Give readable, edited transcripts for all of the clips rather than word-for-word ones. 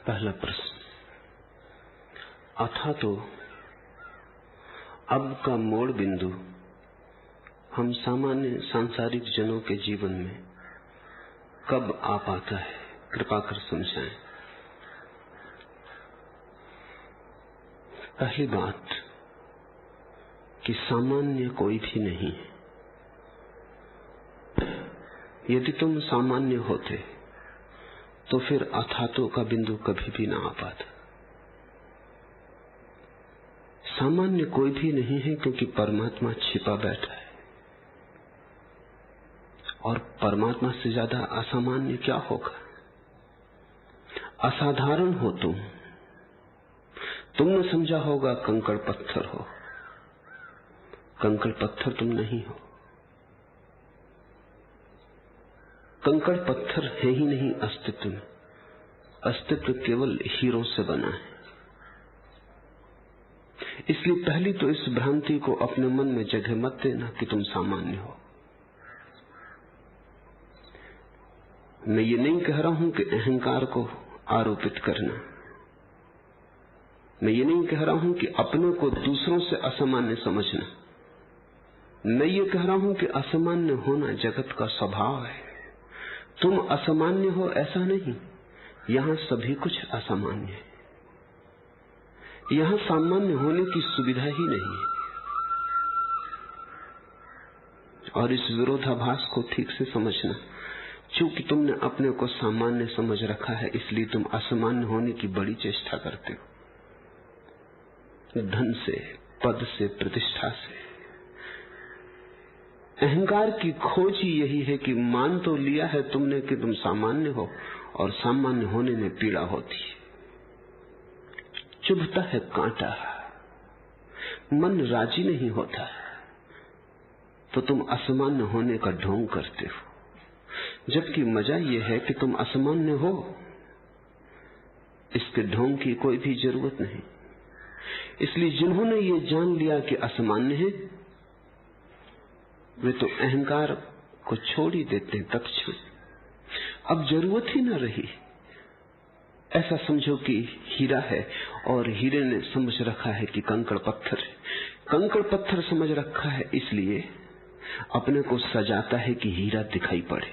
पहला प्रश्न, अथा तो अब का मोड़ बिंदु हम सामान्य सांसारिक जनों के जीवन में कब आ पाता है, कृपा कर समझाएं। पहली बात कि सामान्य कोई भी नहीं है। यदि तुम सामान्य होते तो फिर अथातो का बिंदु कभी भी ना आ पाता। सामान्य कोई भी नहीं है क्योंकि परमात्मा छिपा बैठा है, और परमात्मा से ज्यादा असामान्य क्या होगा। असाधारण हो तुमने समझा होगा कंकड़ पत्थर हो, कंकड़ पत्थर तुम नहीं हो। कंकड़ पत्थर है ही नहीं अस्तित्व में, अस्तित्व केवल हीरों से बना है। इसलिए पहली तो इस भ्रांति को अपने मन में जगह मत देना कि तुम सामान्य हो। मैं ये नहीं कह रहा हूं कि अहंकार को आरोपित करना, मैं ये नहीं कह रहा हूं कि अपने को दूसरों से असामान्य समझना, मैं ये कह रहा हूं कि असामान्य होना जगत का स्वभाव है। तुम असामान्य हो ऐसा नहीं, यहां सभी कुछ असामान्य है। यहां सामान्य होने की सुविधा ही नहीं है। और इस विरोधाभास को ठीक से समझना, चूंकि तुमने अपने को सामान्य समझ रखा है इसलिए तुम असामान्य होने की बड़ी चेष्टा करते हो, धन से, पद से, प्रतिष्ठा से। अहंकार की खोज ही यही है कि मान तो लिया है तुमने कि तुम सामान्य हो, और सामान्य होने में पीड़ा होती है, चुभता है कांटा, मन राजी नहीं होता, तो तुम असामान्य होने का ढोंग करते हो। जबकि मजा यह है कि तुम असामान्य हो, इसके ढोंग की कोई भी जरूरत नहीं। इसलिए जिन्होंने ये जान लिया कि असामान्य है, वे तो अहंकार को छोड़ ही देते हैं तत्क्षण। अब जरूरत ही न रही। ऐसा समझो कि हीरा है और हीरे ने समझ रखा है कि कंकड़ पत्थर है। कंकड़ पत्थर समझ रखा है इसलिए अपने को सजाता है कि हीरा दिखाई पड़े।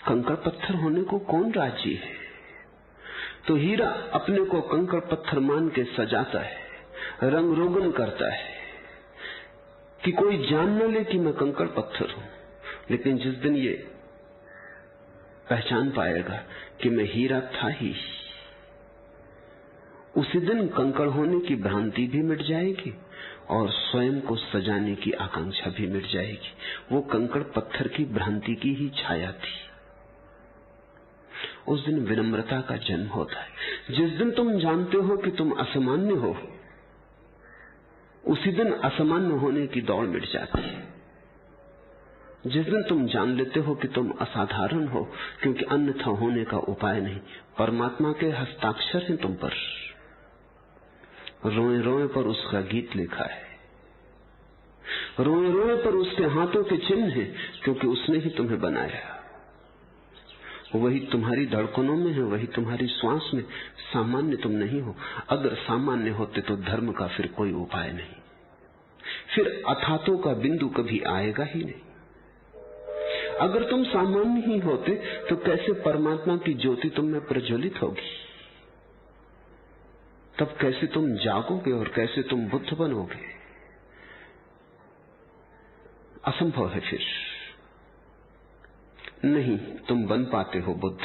कंकड़ पत्थर होने को कौन राजी है? तो हीरा अपने को कंकड़ पत्थर मान के सजाता है, रंग रोगन करता है कि कोई जान न ले कि मैं कंकड़ पत्थर हूं। लेकिन जिस दिन ये पहचान पाएगा कि मैं हीरा था ही, उसी दिन कंकड़ होने की भ्रांति भी मिट जाएगी और स्वयं को सजाने की आकांक्षा भी मिट जाएगी। वो कंकड़ पत्थर की भ्रांति की ही छाया थी। उस दिन विनम्रता का जन्म होता है। जिस दिन तुम जानते हो कि तुम असामान्य हो, उसी दिन असामान्य होने की दौड़ मिट जाती है। जिस दिन तुम जान लेते हो कि तुम असाधारण हो, क्योंकि अन्यथा होने का उपाय नहीं, परमात्मा के हस्ताक्षर हैं तुम पर, रोए रोए पर उसका गीत लिखा है, रोए रोए पर उसके हाथों के चिन्ह हैं, क्योंकि उसने ही तुम्हें बनाया। वही तुम्हारी धड़कनों में है, वही तुम्हारी श्वास में। सामान्य तुम नहीं हो। अगर सामान्य होते तो धर्म का फिर कोई उपाय नहीं, फिर अथातों का बिंदु कभी आएगा ही नहीं। अगर तुम सामान्य ही होते तो कैसे परमात्मा की ज्योति तुम में प्रज्वलित होगी? तब कैसे तुम जागोगे और कैसे तुम बुद्ध बनोगे? असंभव है। फिर नहीं तुम बन पाते हो बुद्ध,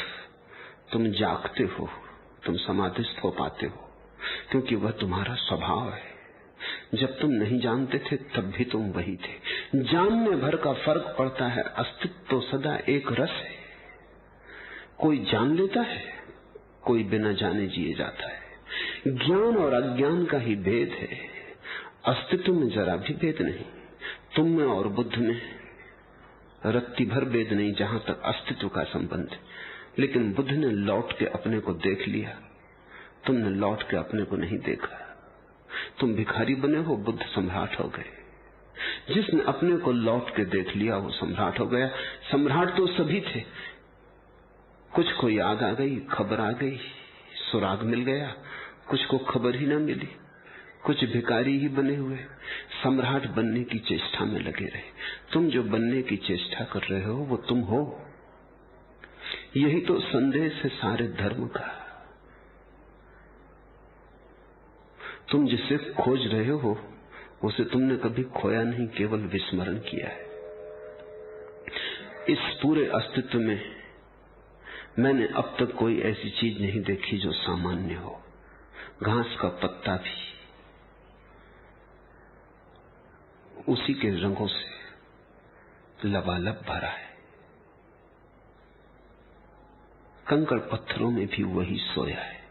तुम जागते हो, तुम समाधिस्थ हो पाते हो, क्योंकि वह तुम्हारा स्वभाव है। जब तुम नहीं जानते थे तब भी तुम वही थे। जानने भर का फर्क पड़ता है, अस्तित्व तो सदा एक रस है। कोई जान लेता है, कोई बिना जाने जिए जाता है। ज्ञान और अज्ञान का ही भेद है, अस्तित्व में जरा भी भेद नहीं। तुम में और बुद्ध में रत्ती भर भेद नहीं जहां तक अस्तित्व का संबंध है। लेकिन बुद्ध ने लौट के अपने को देख लिया, तुमने लौट के अपने को नहीं देखा। तुम भिखारी बने हो, बुद्ध सम्राट हो गए। जिसने अपने को लौट के देख लिया वो सम्राट हो गया। सम्राट तो सभी थे, कुछ को याद आ गई, खबर आ गई, सुराग मिल गया, कुछ को खबर ही ना मिली, कुछ भिखारी ही बने हुए सम्राट बनने की चेष्टा में लगे रहे। तुम जो बनने की चेष्टा कर रहे हो वो तुम हो। यही तो संदेश है सारे धर्म का। तुम जिसे खोज रहे हो उसे तुमने कभी खोया नहीं, केवल विस्मरण किया है। इस पूरे अस्तित्व में मैंने अब तक कोई ऐसी चीज नहीं देखी जो सामान्य हो। घास का पत्ता भी उसी के रंगों से लबालब भरा है, कंकड़ पत्थरों में भी वही सोया है।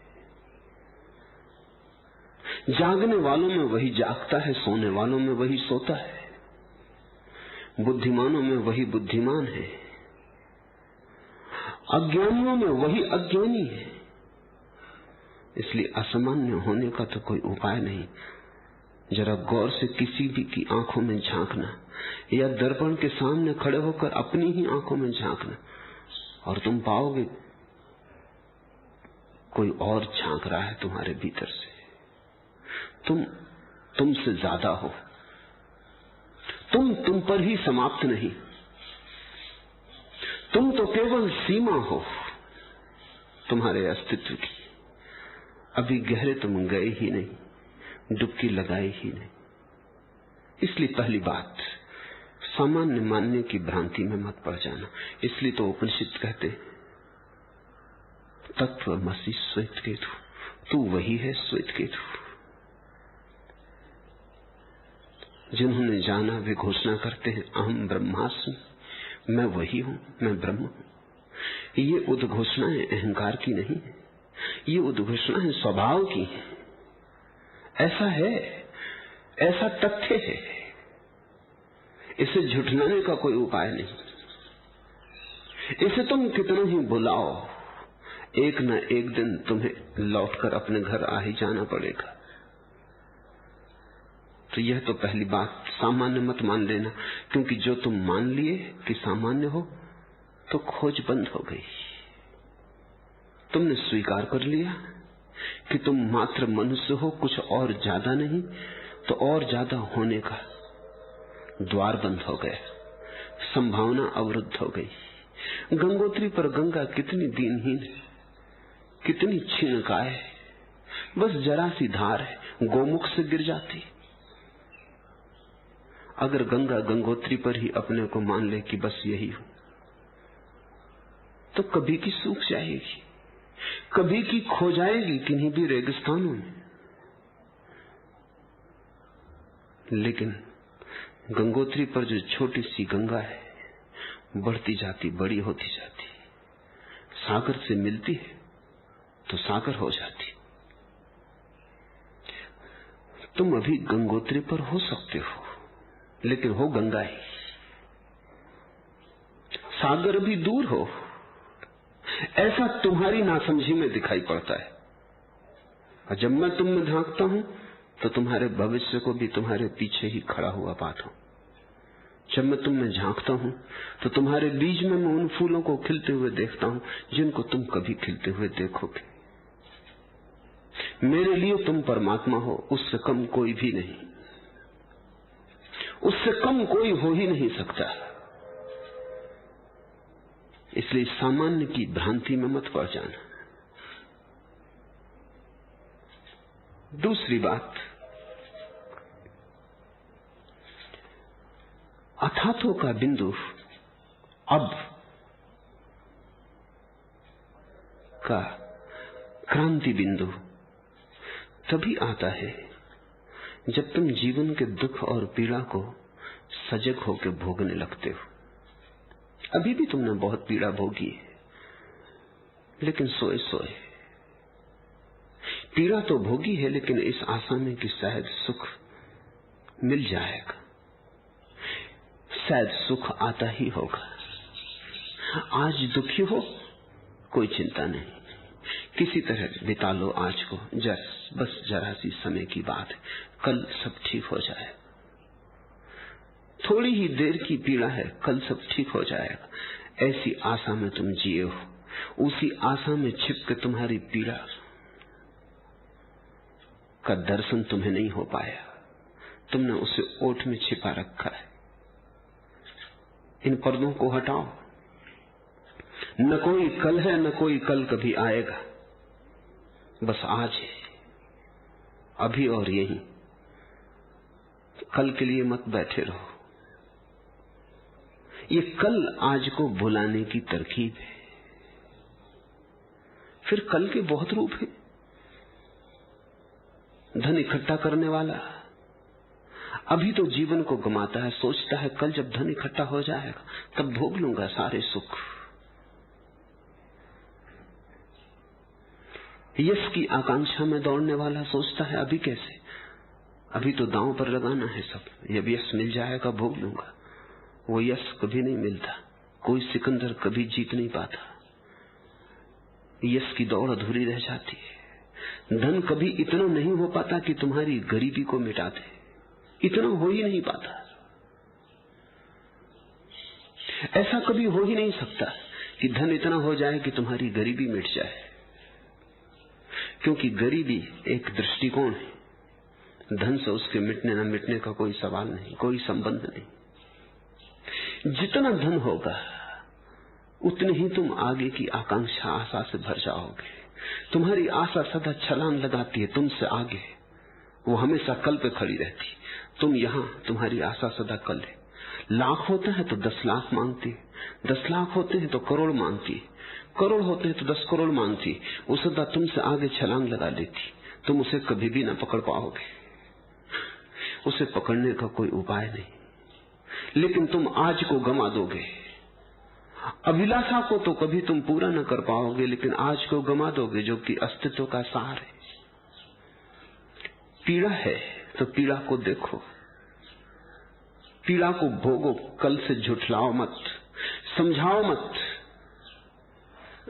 जागने वालों में वही जागता है, सोने वालों में वही सोता है, बुद्धिमानों में वही बुद्धिमान है, अज्ञानियों में वही अज्ञानी है। इसलिए असामान्य होने का तो कोई उपाय नहीं। जरा गौर से किसी भी की आंखों में झांकना, या दर्पण के सामने खड़े होकर अपनी ही आंखों में झांकना, और तुम पाओगे कोई और झांक रहा है तुम्हारे भीतर से। तुमसे ज्यादा हो। तुम पर ही समाप्त नहीं। तुम तो केवल सीमा हो तुम्हारे अस्तित्व की। अभी गहरे तुम गए ही नहीं, डुबकी लगाई ही नहीं। इसलिए पहली बात, सामान्य मानने की भ्रांति में मत पड़ जाना। इसलिए तो उपनिषद कहते तत्वमसि श्वेतकेतु, तू वही है श्वेतकेतु। जिन्होंने जाना वे घोषणा करते हैं अहम ब्रह्मास्मि, मैं वही हूं, मैं ब्रह्म हूं। ये उद्घोषणाएं अहंकार की नहीं है, ये उद्घोषणाएं स्वभाव की है। ऐसा है, ऐसा तथ्य है, इसे झुठलाने का कोई उपाय नहीं। इसे तुम कितना ही बुलाओ, एक न एक दिन तुम्हें लौटकर अपने घर आ ही जाना पड़ेगा। तो यह तो पहली बात, सामान्य मत मान लेना, क्योंकि जो तुम मान लिए कि सामान्य हो तो खोज बंद हो गई। तुमने स्वीकार कर लिया कि तुम मात्र मनुष्य हो, कुछ और ज्यादा नहीं, तो और ज्यादा होने का द्वार बंद हो गया, संभावना अवरुद्ध हो गई। गंगोत्री पर गंगा कितनी दीनहीन है, कितनी क्षीणकाय है, बस जरा सी धार है, गोमुख से गिर जाती। अगर गंगा गंगोत्री पर ही अपने को मान ले कि बस यही हो, तो कभी की सूख जाएगी, कभी की खो जाएगी किन्हीं भी रेगिस्तानों में। लेकिन गंगोत्री पर जो छोटी सी गंगा है, बढ़ती जाती, बड़ी होती जाती, सागर से मिलती है तो सागर हो जाती। तुम अभी गंगोत्री पर हो सकते हो, लेकिन हो गंगा ही। सागर भी दूर हो, ऐसा तुम्हारी नासमझी में दिखाई पड़ता है। और जब मैं तुम में झांकता हूं तो तुम्हारे भविष्य को भी तुम्हारे पीछे ही खड़ा हुआ पाता हूं। जब मैं तुम में झांकता हूं तो तुम्हारे बीज में मैं उन फूलों को खिलते हुए देखता हूं जिनको तुम कभी खिलते हुए देखोगे। मेरे लिए तुम परमात्मा हो, उससे कम कोई भी नहीं, उससे कम कोई हो ही नहीं सकता। इसलिए सामान्य की भ्रांति में मत पड़ जाना। दूसरी बात, अथातो का बिंदु अब का क्रांति बिंदु तभी आता है जब तुम जीवन के दुख और पीड़ा को सजग होकर भोगने लगते हो। अभी भी तुमने बहुत पीड़ा भोगी है, लेकिन सोए सोए पीड़ा तो भोगी है, लेकिन इस आशा में कि शायद सुख मिल जाएगा, शायद सुख आता ही होगा। आज दुखी हो, कोई चिंता नहीं, किसी तरह बिता लो आज को, बस जरा सी समय की बात है, कल सब ठीक हो जाए। थोड़ी ही देर की पीड़ा है, कल सब ठीक हो जाएगा, ऐसी आशा में तुम जिए हो। उसी आशा में छिप के तुम्हारी पीड़ा का दर्शन तुम्हें नहीं हो पाया। तुमने उसे ओठ में छिपा रखा है। इन पर्दों को हटाओ। न कोई कल है, न कोई कल कभी आएगा, बस आज है, अभी और यही। कल के लिए मत बैठे रहो। ये कल आज को भुलाने की तरकीब है। फिर कल के बहुत रूप हैं। धन इकट्ठा करने वाला अभी तो जीवन को गमाता है, सोचता है कल जब धन इकट्ठा हो जाएगा तब भोग लूंगा सारे सुख। यश की आकांक्षा में दौड़ने वाला सोचता है अभी कैसे, अभी तो दांव पर लगाना है सब, जब यश मिल जाएगा भोग लूंगा। वो यश कभी नहीं मिलता। कोई सिकंदर कभी जीत नहीं पाता। यश की दौड़ अधूरी रह जाती है। धन कभी इतना नहीं हो पाता कि तुम्हारी गरीबी को मिटा दे। इतना हो ही नहीं पाता। ऐसा कभी हो ही नहीं सकता कि धन इतना हो जाए कि तुम्हारी गरीबी मिट जाए, क्योंकि गरीबी एक दृष्टिकोण है। धन से उसके मिटने न मिटने का कोई सवाल नहीं, कोई संबंध नहीं। जितना धन होगा उतने ही तुम आगे की आकांक्षा आशा से भर जाओगे। तुम्हारी आशा सदा छलांग लगाती है तुमसे आगे, वो हमेशा कल पे खड़ी रहती। तुम यहां, तुम्हारी आशा सदा कल है। लाख होता है तो 10 लाख मांगती, 10 लाख होते हैं तो करोड़ मांगती, करोड़ होते हैं तो 10 करोड़ मांगती। वो सदा तुमसे आगे छलांग लगा लेती। तुम उसे कभी भी ना पकड़ पाओगे। उसे पकड़ने का कोई उपाय नहीं। लेकिन तुम आज को गंवा दोगे। अभिलाषा को तो कभी तुम पूरा न कर पाओगे, लेकिन आज को गंवा दोगे जो कि अस्तित्व का सार है। पीड़ा है तो पीड़ा को देखो, पीड़ा को भोगो। कल से झुठलाओ मत, समझाओ मत।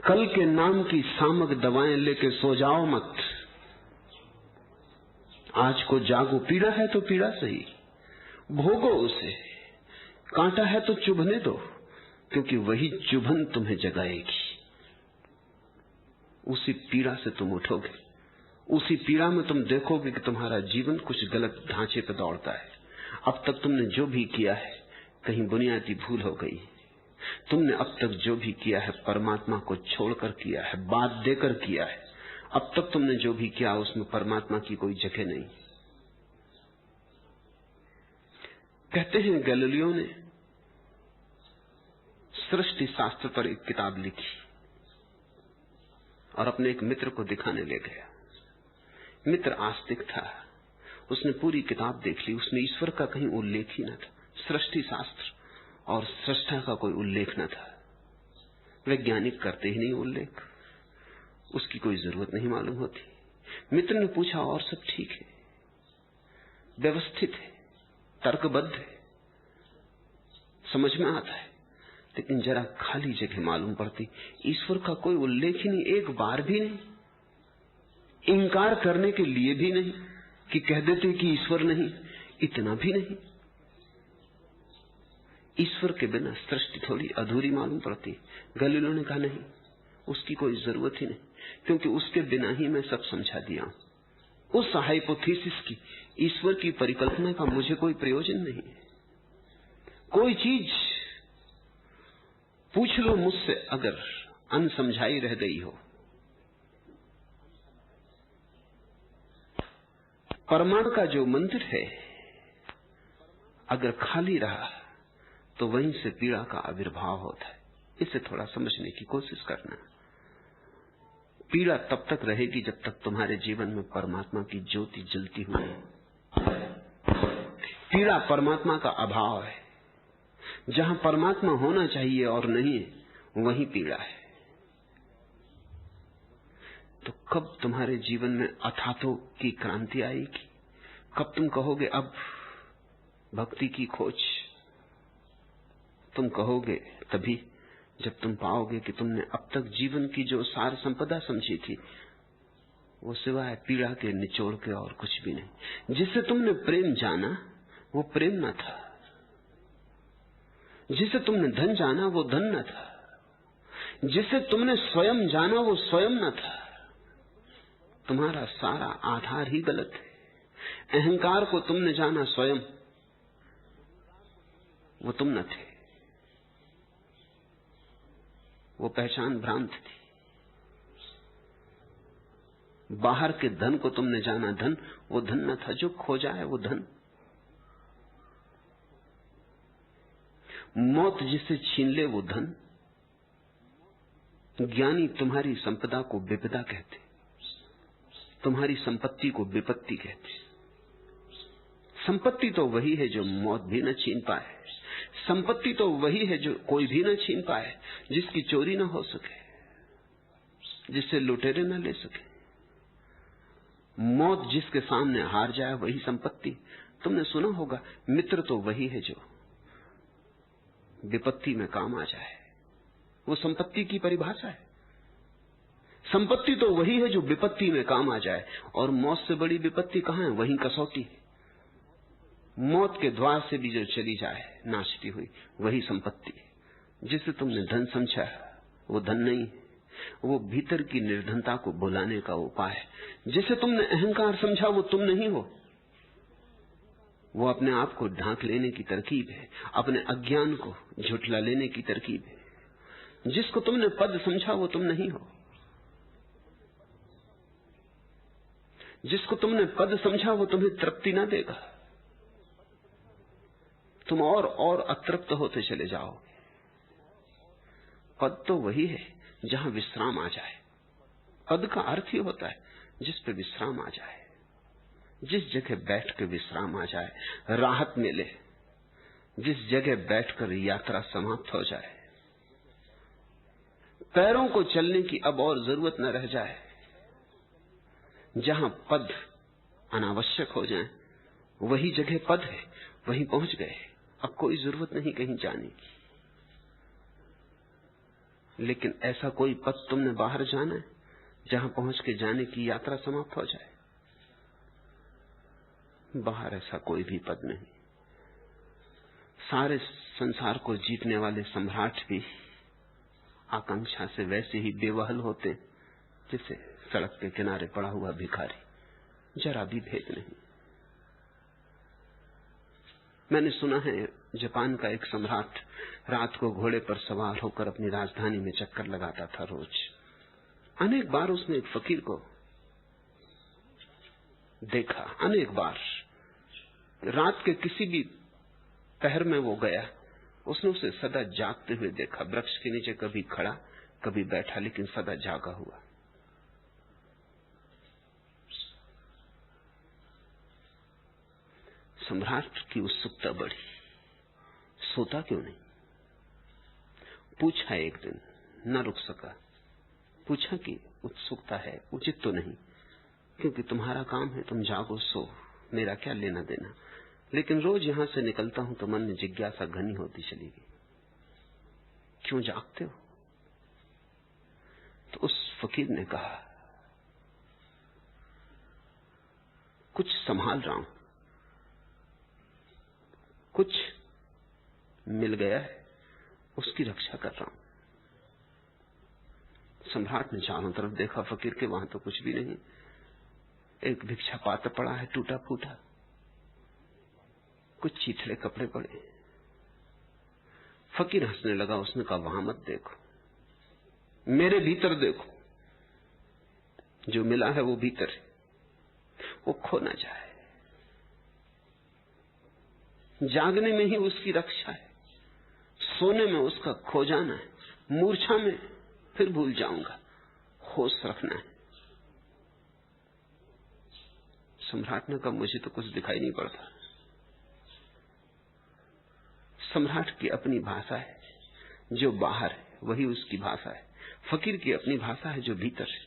कल के नाम की सामक दवाएं लेके सो जाओ मत। आज को जागो। पीड़ा है तो पीड़ा सही, भोगो उसे। कांटा है तो चुभने दो, क्योंकि वही चुभन तुम्हें जगाएगी। उसी पीड़ा से तुम उठोगे। उसी पीड़ा में तुम देखोगे कि तुम्हारा जीवन कुछ गलत ढांचे पर दौड़ता है। अब तक तुमने जो भी किया है कहीं बुनियादी भूल हो गई। तुमने अब तक जो भी किया है परमात्मा को छोड़कर किया है, बात देकर किया है। अब तक तुमने जो भी किया उसमें परमात्मा की कोई जगह नहीं। कहते हैं गैलीलियो ने सृष्टि शास्त्र पर एक किताब लिखी और अपने एक मित्र को दिखाने ले गया। मित्र आस्तिक था। उसने पूरी किताब देख ली। उसमें ईश्वर का कहीं उल्लेख ही न था। सृष्टि शास्त्र और सृष्टा का कोई उल्लेख न था। वैज्ञानिक करते ही नहीं उल्लेख, उसकी कोई जरूरत नहीं मालूम होती। मित्र ने पूछा और सब ठीक है, व्यवस्थित है, तर्कबद्ध है, समझ में आता है, लेकिन जरा खाली जगह मालूम पड़ती। ईश्वर का कोई उल्लेख ही नहीं, एक बार भी नहीं। इंकार करने के लिए भी नहीं कि कह देते कि ईश्वर नहीं, इतना भी नहीं। ईश्वर के बिना सृष्टि थोड़ी अधूरी मालूम पड़ती। गैलीलियो ने कहा नहीं, उसकी कोई जरूरत ही नहीं, क्योंकि उसके बिना ही मैं सब समझा दिया। उस हाइपोथेसिस की, ईश्वर की परिकल्पना का मुझे कोई प्रयोजन नहीं। कोई चीज पूछ लो मुझसे अगर अनसमझाई रह गई हो। परमाणु का जो मंदिर है अगर खाली रहा तो वहीं से पीड़ा का आविर्भाव होता है। इसे थोड़ा समझने की कोशिश करना। पीड़ा तब तक रहेगी जब तक तुम्हारे जीवन में परमात्मा की ज्योति जलती हुई है। पीड़ा परमात्मा का अभाव है। जहां परमात्मा होना चाहिए और नहीं वहीं पीड़ा है। तो कब तुम्हारे जीवन में अथातो की क्रांति आएगी? कब तुम कहोगे अब भक्ति की खोज? तुम कहोगे तभी जब तुम पाओगे कि तुमने अब तक जीवन की जो सार संपदा समझी थी वो सिवाय पीड़ा के निचोड़ के और कुछ भी नहीं। जिसे तुमने प्रेम जाना वो प्रेम न था। जिसे तुमने धन जाना वो धन न था। जिसे तुमने स्वयं जाना वो स्वयं न था। तुम्हारा सारा आधार ही गलत है। अहंकार को तुमने जाना स्वयं, वो तुम न थे। वो पहचान भ्रांत थी। बाहर के धन को तुमने जाना धन, वो धन न था। जो खोजा है वो धन। मौत जिसे छीन ले वो धन। ज्ञानी तुम्हारी संपदा को विपदा कहते, तुम्हारी संपत्ति को विपत्ति कहते। संपत्ति तो वही है जो मौत भी न छीन पाए। संपत्ति तो वही है जो कोई भी न छीन पाए, जिसकी चोरी न हो सके, जिससे लुटेरे न ले सके। मौत जिसके सामने हार जाए वही संपत्ति। तुमने सुना होगा, मित्र तो वही है जो विपत्ति में काम आ जाए। वो संपत्ति की परिभाषा है। संपत्ति तो वही है जो विपत्ति में काम आ जाए। और मौत से बड़ी विपत्ति कहां है? वहीं कसौटी है। मौत के द्वार से भी जो चली जाए नाचती हुई, वही संपत्ति है। जिसे तुमने धन समझा वो धन नहीं है, वो भीतर की निर्धनता को भुलाने का उपाय है। जिसे तुमने अहंकार समझा वो तुम नहीं हो, वो अपने आप को ढांक लेने की तरकीब है, अपने अज्ञान को झुठला लेने की तरकीब है। जिसको तुमने पद समझा वो तुम नहीं हो। जिसको तुमने पद समझा वो तुम्हें तृप्ति ना देगा। तुम और अतृप्त होते चले जाओगे। पद तो वही है जहां विश्राम आ जाए। पद का अर्थ ही होता है जिस पे विश्राम आ जाए, जिस जगह बैठ के विश्राम आ जाए, राहत मिले, जिस जगह बैठकर यात्रा समाप्त हो जाए, पैरों को चलने की अब और जरूरत न रह जाए, जहां पद अनावश्यक हो जाए, वही जगह पद है, वहीं पहुंच गए। अब कोई जरूरत नहीं कहीं जाने की। लेकिन ऐसा कोई पद तुमने बाहर जाना है जहां पहुंच के जाने की यात्रा समाप्त हो जाए? बाहर ऐसा कोई भी पद नहीं। सारे संसार को जीतने वाले सम्राट भी आकांक्षा से वैसे ही बेवहल होते जैसे सड़क के किनारे पड़ा हुआ भिखारी। जरा भी भेद नहीं। मैंने सुना है जापान का एक सम्राट रात को घोड़े पर सवार होकर अपनी राजधानी में चक्कर लगाता था रोज। अनेक बार उसने एक फकीर को देखा, अनेक बार। रात के किसी भी पहर में वो गया, उसने उसे सदा जागते हुए देखा। वृक्ष के नीचे कभी खड़ा कभी बैठा, लेकिन सदा जागा हुआ। सम्राट की उत्सुकता बढ़ी। सोता क्यों नहीं? पूछा एक दिन, न रुक सका। पूछा कि उत्सुकता है, उचित तो नहीं, क्योंकि तुम्हारा काम है, तुम जागो सो, मेरा क्या लेना देना। लेकिन रोज यहां से निकलता हूं तो मन में जिज्ञासा घनी होती चली गई, क्यों जागते हो? तो उस फकीर ने कहा, कुछ संभाल रहा हूं, कुछ मिल गया है, उसकी रक्षा कर रहा हूं। सम्राट ने चारों तरफ देखा फकीर के, वहां तो कुछ भी नहीं। एक भिक्षा पात्र पड़ा है, टूटा फूटा, कुछ चीथड़े कपड़े पड़े। फकीर हंसने लगा। उसने कहा, वहां मत देखो, मेरे भीतर देखो। जो मिला है वो भीतर है, वो खो ना जाए। जागने में ही उसकी रक्षा है, सोने में उसका खो जाना है, मूर्छा में फिर भूल जाऊंगा। होश रखना है। सम्राट ने कहा, मुझे तो कुछ दिखाई नहीं पड़ता। सम्राट की अपनी भाषा है, जो बाहर है वही उसकी भाषा है। फकीर की अपनी भाषा है, जो भीतर है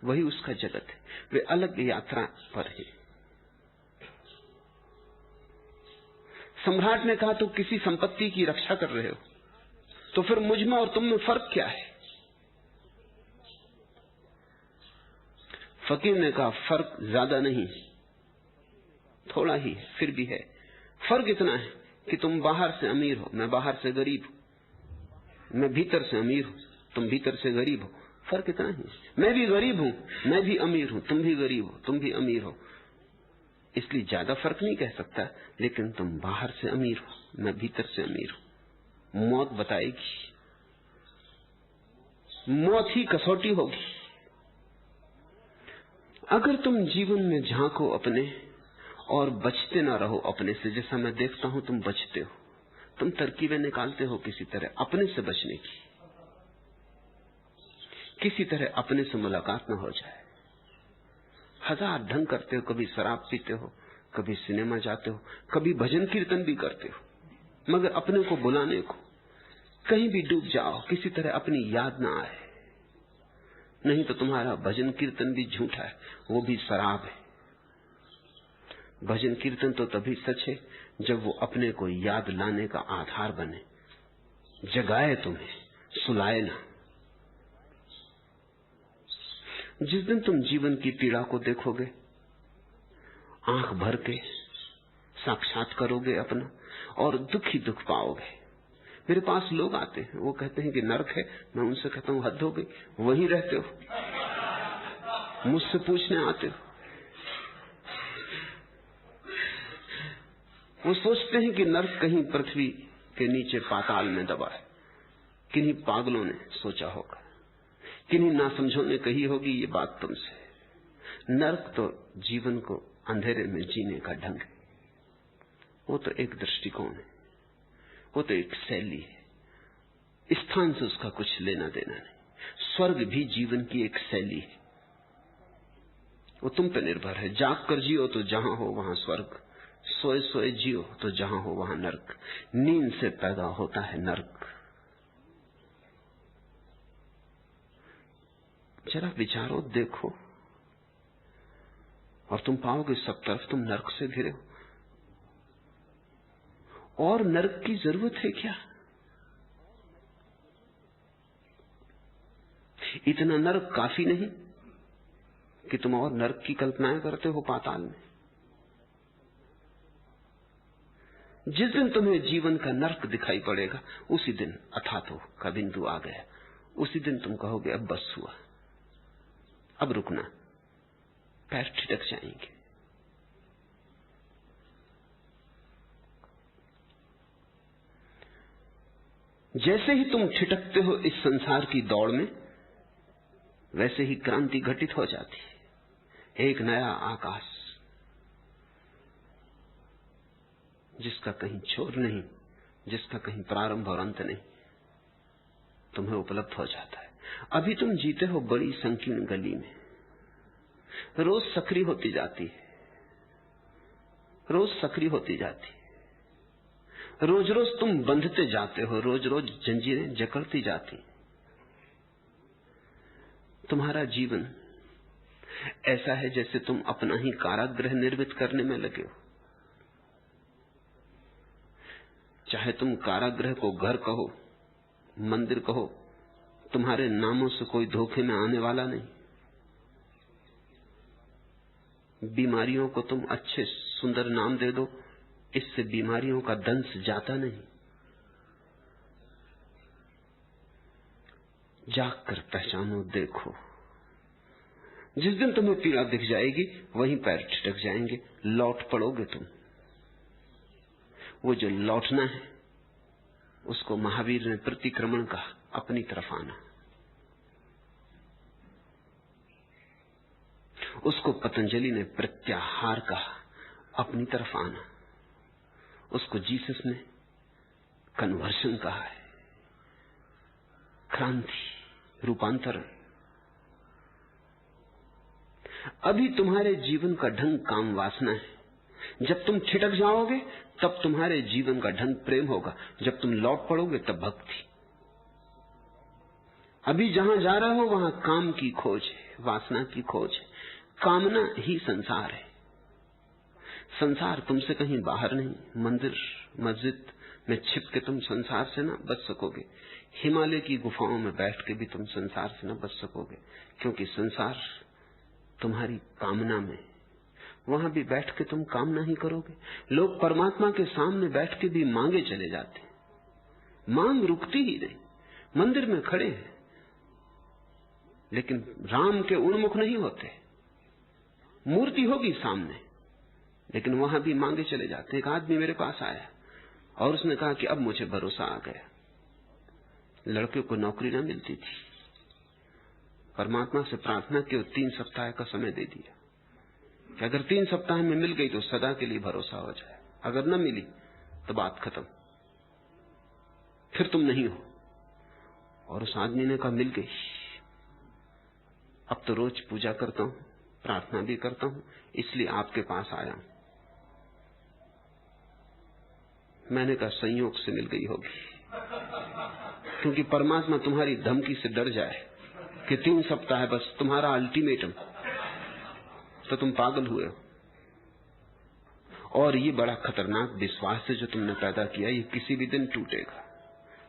वही उसका जगत है। वे अलग यात्रा पर है। सम्राट ने कहा, तो किसी संपत्ति की रक्षा कर रहे हो, तो फिर मुझ में और तुम में फर्क क्या है? फकीर ने कहा, फर्क ज्यादा नहीं, थोड़ा ही है, फिर भी है। फर्क इतना है कि तुम बाहर से अमीर हो, मैं बाहर से गरीब हूं। मैं भीतर से अमीर हूं, तुम भीतर से गरीब हो, फर्क इतना ही। मैं भी गरीब हूं, मैं भी अमीर हूं, तुम भी गरीब हो, तुम भी अमीर हो, इसलिए ज्यादा फर्क नहीं कह सकता, लेकिन तुम बाहर से अमीर हो, मैं भीतर से अमीर हूं। मौत बताएगी, मौत ही कसौटी होगी। अगर तुम जीवन में झांको अपने और बचते ना रहो अपने से, जैसा मैं देखता हूं तुम बचते हो, तुम तरकीबें निकालते हो किसी तरह अपने से बचने की, किसी तरह अपने से मुलाकात न हो जाए। हजार ढंग करते हो, कभी शराब पीते हो, कभी सिनेमा जाते हो, कभी भजन कीर्तन भी करते हो, मगर अपने को बुलाने को कहीं भी डूब जाओ, किसी तरह अपनी याद ना आए। नहीं तो तुम्हारा भजन कीर्तन भी झूठा है, वो भी शराब है। भजन कीर्तन तो तभी सच है जब वो अपने को याद लाने का आधार बने, जगाए तुम्हें, सुलाए ना। जिस दिन तुम जीवन की पीड़ा को देखोगे, आंख भर के साक्षात करोगे अपना, और दुख ही दुख पाओगे। मेरे पास लोग आते हैं, वो कहते हैं कि नरक है, मैं उनसे कहता हूं हद हो गई, वहीं रहते हो, मुझसे पूछने आते हो। वो सोचते हैं कि नरक कहीं पृथ्वी के नीचे पाताल में दबा है। किन्हीं पागलों ने सोचा होगा, किन्हीं नासमझों ने कही होगी ये बात तुमसे। नरक तो जीवन को अंधेरे में जीने का ढंग है, वो तो एक दृष्टिकोण है, वो तो एक शैली है, स्थान से उसका कुछ लेना देना नहीं। स्वर्ग भी जीवन की एक शैली है, वो तुम पे निर्भर है। जाग कर जियो तो जहां हो वहां स्वर्ग, सोए सोए जियो तो जहां हो वहां नरक। नींद से पैदा होता है नरक। जरा विचारो, देखो, और तुम पाओगे सब तरफ तुम नरक से घिरे हो। और नरक की जरूरत है क्या? इतना नरक काफी नहीं कि तुम और नरक की कल्पनाएं करते हो पाताल में? जिस दिन तुम्हें जीवन का नरक दिखाई पड़ेगा, उसी दिन अथातो का बिंदु आ गया। उसी दिन तुम कहोगे अब बस हुआ, अब रुकना, पैर ठिठक जाएंगे। जैसे ही तुम ठिठकते हो इस संसार की दौड़ में, वैसे ही क्रांति घटित हो जाती है। एक नया आकाश जिसका कहीं छोर नहीं, जिसका कहीं प्रारंभ और अंत नहीं, तुम्हें उपलब्ध हो जाता है। अभी तुम जीते हो बड़ी संकीर्ण गली में, रोज सक्रिय होती जाती है, रोज सक्रिय होती जाती है। रोज रोज तुम बंधते जाते हो, रोज रोज जंजीरें जकड़ती जाती। तुम्हारा जीवन ऐसा है जैसे तुम अपना ही कारागृह निर्मित करने में लगे हो। चाहे तुम कारागृह को घर कहो, मंदिर कहो, तुम्हारे नामों से कोई धोखे में आने वाला नहीं। बीमारियों को तुम अच्छे सुंदर नाम दे दो, इससे बीमारियों का दंश जाता नहीं। जाग कर पहचानो, देखो। जिस दिन तुम्हें पीड़ा दिख जाएगी, वहीं पैर ठिठक जाएंगे, लौट पड़ोगे तुम। वो जो लौटना है, उसको महावीर ने प्रतिक्रमण कहा, अपनी तरफ आना। उसको पतंजलि ने प्रत्याहार कहा, अपनी तरफ आना। उसको जीसस ने कन्वर्शन कहा है, क्रांति, रूपांतरण। अभी तुम्हारे जीवन का ढंग काम वासना है। जब तुम ठिठक जाओगे तब तुम्हारे जीवन का ढंग प्रेम होगा, जब तुम लौट पड़ोगे तब भक्ति। अभी जहां जा रहे हो वहां काम की खोज है, वासना की खोज है। कामना ही संसार है। संसार तुमसे कहीं बाहर नहीं। मंदिर मस्जिद में छिप के तुम संसार से ना बच सकोगे। हिमालय की गुफाओं में बैठ के भी तुम संसार से ना बच सकोगे, क्योंकि संसार तुम्हारी कामना में। वहां भी बैठ के तुम कामना ही करोगे। लोग परमात्मा के सामने बैठ के भी मांगे चले जाते, मांग रुकती ही नहीं। मंदिर में खड़े हैं, लेकिन राम के उन्मुख नहीं होते। मूर्ति होगी सामने, लेकिन वहां भी मांगे चले जाते। एक आदमी मेरे पास आया और उसने कहा कि अब मुझे भरोसा आ गया। लड़के को नौकरी न मिलती थी, परमात्मा से प्रार्थना की और 3 सप्ताह का समय दे दिया कि अगर 3 सप्ताह में मिल गई तो सदा के लिए भरोसा हो जाए, अगर न मिली तो बात खत्म, फिर तुम नहीं हो। और उस आदमी ने कहा मिल गई। अब तो रोज पूजा करता हूं, प्रार्थना भी करता हूं, इसलिए आपके पास आया हूं। मैंने कहा संयोग से मिल गई होगी, क्योंकि परमात्मा तुम्हारी धमकी से डर जाए कि 3 सप्ताह है बस तुम्हारा अल्टीमेटम, तो तुम पागल हुए हो। और ये बड़ा खतरनाक विश्वास है जो तुमने पैदा किया, ये किसी भी दिन टूटेगा।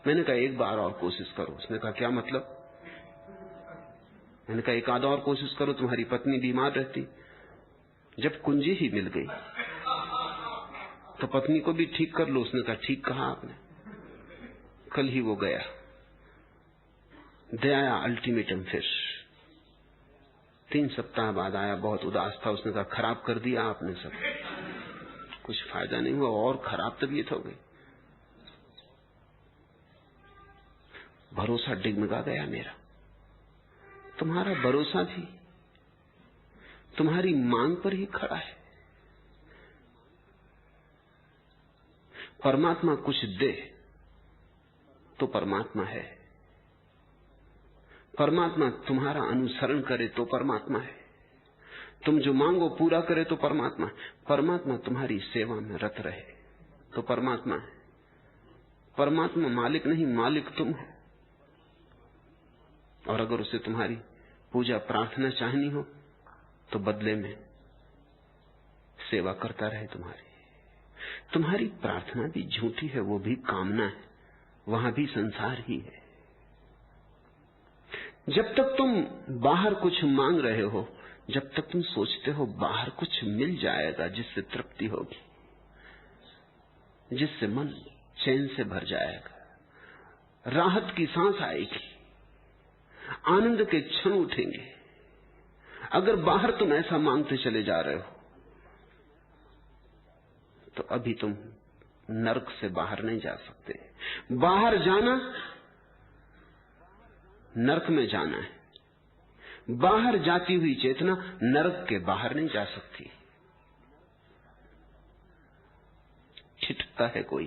मैंने कहा एक बार और कोशिश करो। उसने कहा क्या मतलब? मैंने कहा एक आध और कोशिश करो, तुम्हारी पत्नी बीमार रहती, जब कुंजी ही मिल गई तो पत्नी को भी ठीक कर लो। उसने कहा ठीक कहा आपने। कल ही वो गया, दे आया अल्टीमेटम। फिर 3 सप्ताह बाद आया, बहुत उदास था। उसने कहा खराब कर दिया आपने सब, कुछ फायदा नहीं हुआ, और खराब तबीयत हो गई। भरोसा डिगमगा गया मेरा। तुम्हारा भरोसा भी तुम्हारी मांग पर ही खड़ा है। परमात्मा कुछ दे तो परमात्मा है, परमात्मा तुम्हारा अनुसरण करे तो परमात्मा है, तुम जो मांगो पूरा करे तो परमात्मा है, परमात्मा तुम्हारी सेवा में रत रहे तो परमात्मा है। परमात्मा मालिक नहीं, मालिक तुम हो। और अगर उसे तुम्हारी पूजा प्रार्थना चाहनी हो तो बदले में सेवा करता रहे तुम्हारी प्रार्थना भी झूठी है, वो भी कामना है, वहां भी संसार ही है। जब तक तुम बाहर कुछ मांग रहे हो, जब तक तुम सोचते हो बाहर कुछ मिल जाएगा जिससे तृप्ति होगी, जिससे मन चैन से भर जाएगा, राहत की सांस आएगी, आनंद के क्षण उठेंगे, अगर बाहर तुम ऐसा मांगते चले जा रहे हो तो अभी तुम नरक से बाहर नहीं जा सकते। बाहर जाना नरक में जाना है। बाहर जाती हुई चेतना नरक के बाहर नहीं जा सकती। छिटकता है कोई,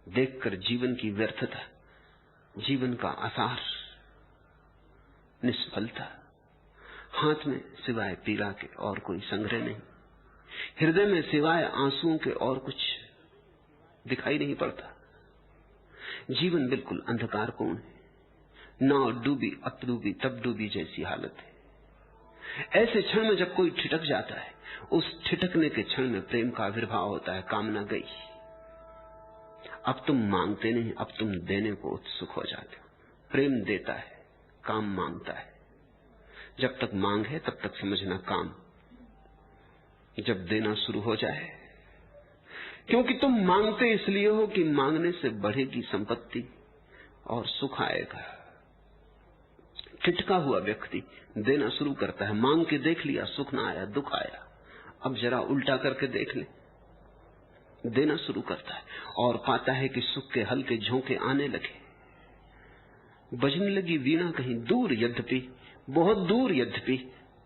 देखकर जीवन की व्यर्थता, जीवन का आसार, निष्फलता, हाथ में सिवाय पीड़ा के और कोई संग्रह नहीं, हृदय में सिवाय आंसुओं के और कुछ दिखाई नहीं पड़ता। जीवन बिल्कुल अंधकारपूर्ण है, नाव डूबी अब डूबी तब डूबी जैसी हालत है। ऐसे क्षण में जब कोई ठिठक जाता है, उस ठिठकने के क्षण में प्रेम का आविर्भाव होता है। कामना गई, अब तुम मांगते नहीं, अब तुम देने को उत्सुक हो जाते हो। प्रेम देता है, काम मांगता है। जब तक मांग है तब तक समझना काम, जब देना शुरू हो जाए, क्योंकि तुम मांगते इसलिए हो कि मांगने से बढ़ेगी संपत्ति और सुख आएगा। ठिठका हुआ व्यक्ति देना शुरू करता है, मांग के देख लिया, सुख ना आया, दुख आया, अब जरा उल्टा करके देख ले, देना शुरू करता है और पाता है कि सुख के हल्के झोंके आने लगे। बजने लगी वीणा कहीं दूर, यद्यपि बहुत दूर, यद्यपि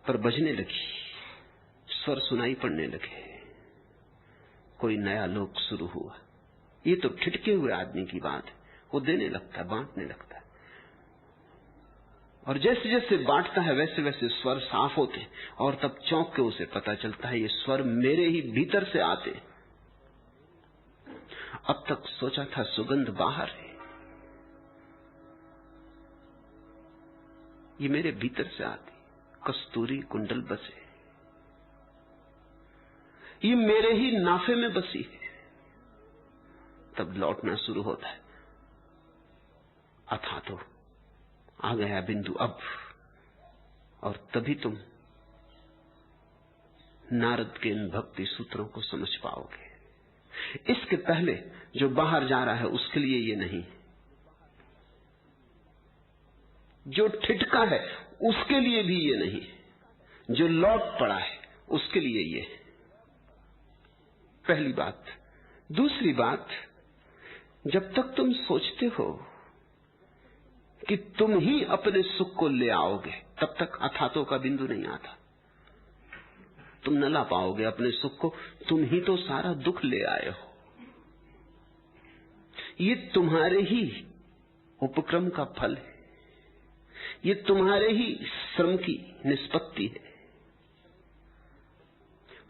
पर बजने लगी, स्वर सुनाई पड़ने लगे, कोई नया लोक शुरू हुआ। ये तो ठिठके हुए आदमी की बात है। वो देने लगता है, बांटने लगता है, और जैसे जैसे बांटता है वैसे वैसे स्वर साफ होते, और तब चौंक के उसे पता चलता है ये स्वर मेरे ही भीतर से आते। अब तक सोचा था सुगंध बाहर है, ये मेरे भीतर से आती। कस्तूरी कुंडल बसे, ये मेरे ही नाफे में बसी है। तब लौटना शुरू होता है, अथा तो आ गया बिंदु अब, और तभी तुम नारद के इन भक्ति सूत्रों को समझ पाओगे। इसके पहले जो बाहर जा रहा है उसके लिए ये नहीं। जो ठिठका है उसके लिए भी ये नहीं, जो लौट पड़ा है उसके लिए ये है। पहली बात। दूसरी बात, जब तक तुम सोचते हो कि तुम ही अपने सुख को ले आओगे, तब तक अथातों का बिंदु नहीं आता। तुम न ला पाओगे अपने सुख को, तुम ही तो सारा दुख ले आए हो। ये तुम्हारे ही उपक्रम का फल है, ये तुम्हारे ही श्रम की निष्पत्ति है।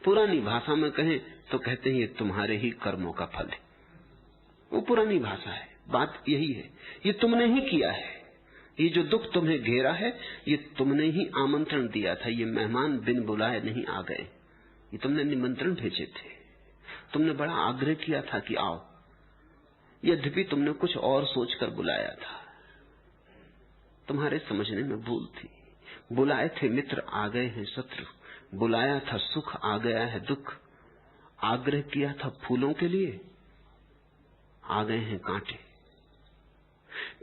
पुरानी भाषा में कहें तो कहते हैं ये तुम्हारे ही कर्मों का फल है। वो पुरानी भाषा है, बात यही है। ये तुमने ही किया है। ये जो दुख तुम्हें घेरा है, ये तुमने ही आमंत्रण दिया था। ये मेहमान बिन बुलाए नहीं आ गए, ये तुमने निमंत्रण भेजे थे। तुमने बड़ा आग्रह किया था कि आओ, यद्यपि तुमने कुछ और सोचकर बुलाया था। तुम्हारे समझने में भूल थी। बुलाए थे मित्र, आ गए हैं शत्रु। बुलाया था सुख, आ गया है दुख। आग्रह किया था फूलों के लिए, आ गए हैं कांटे।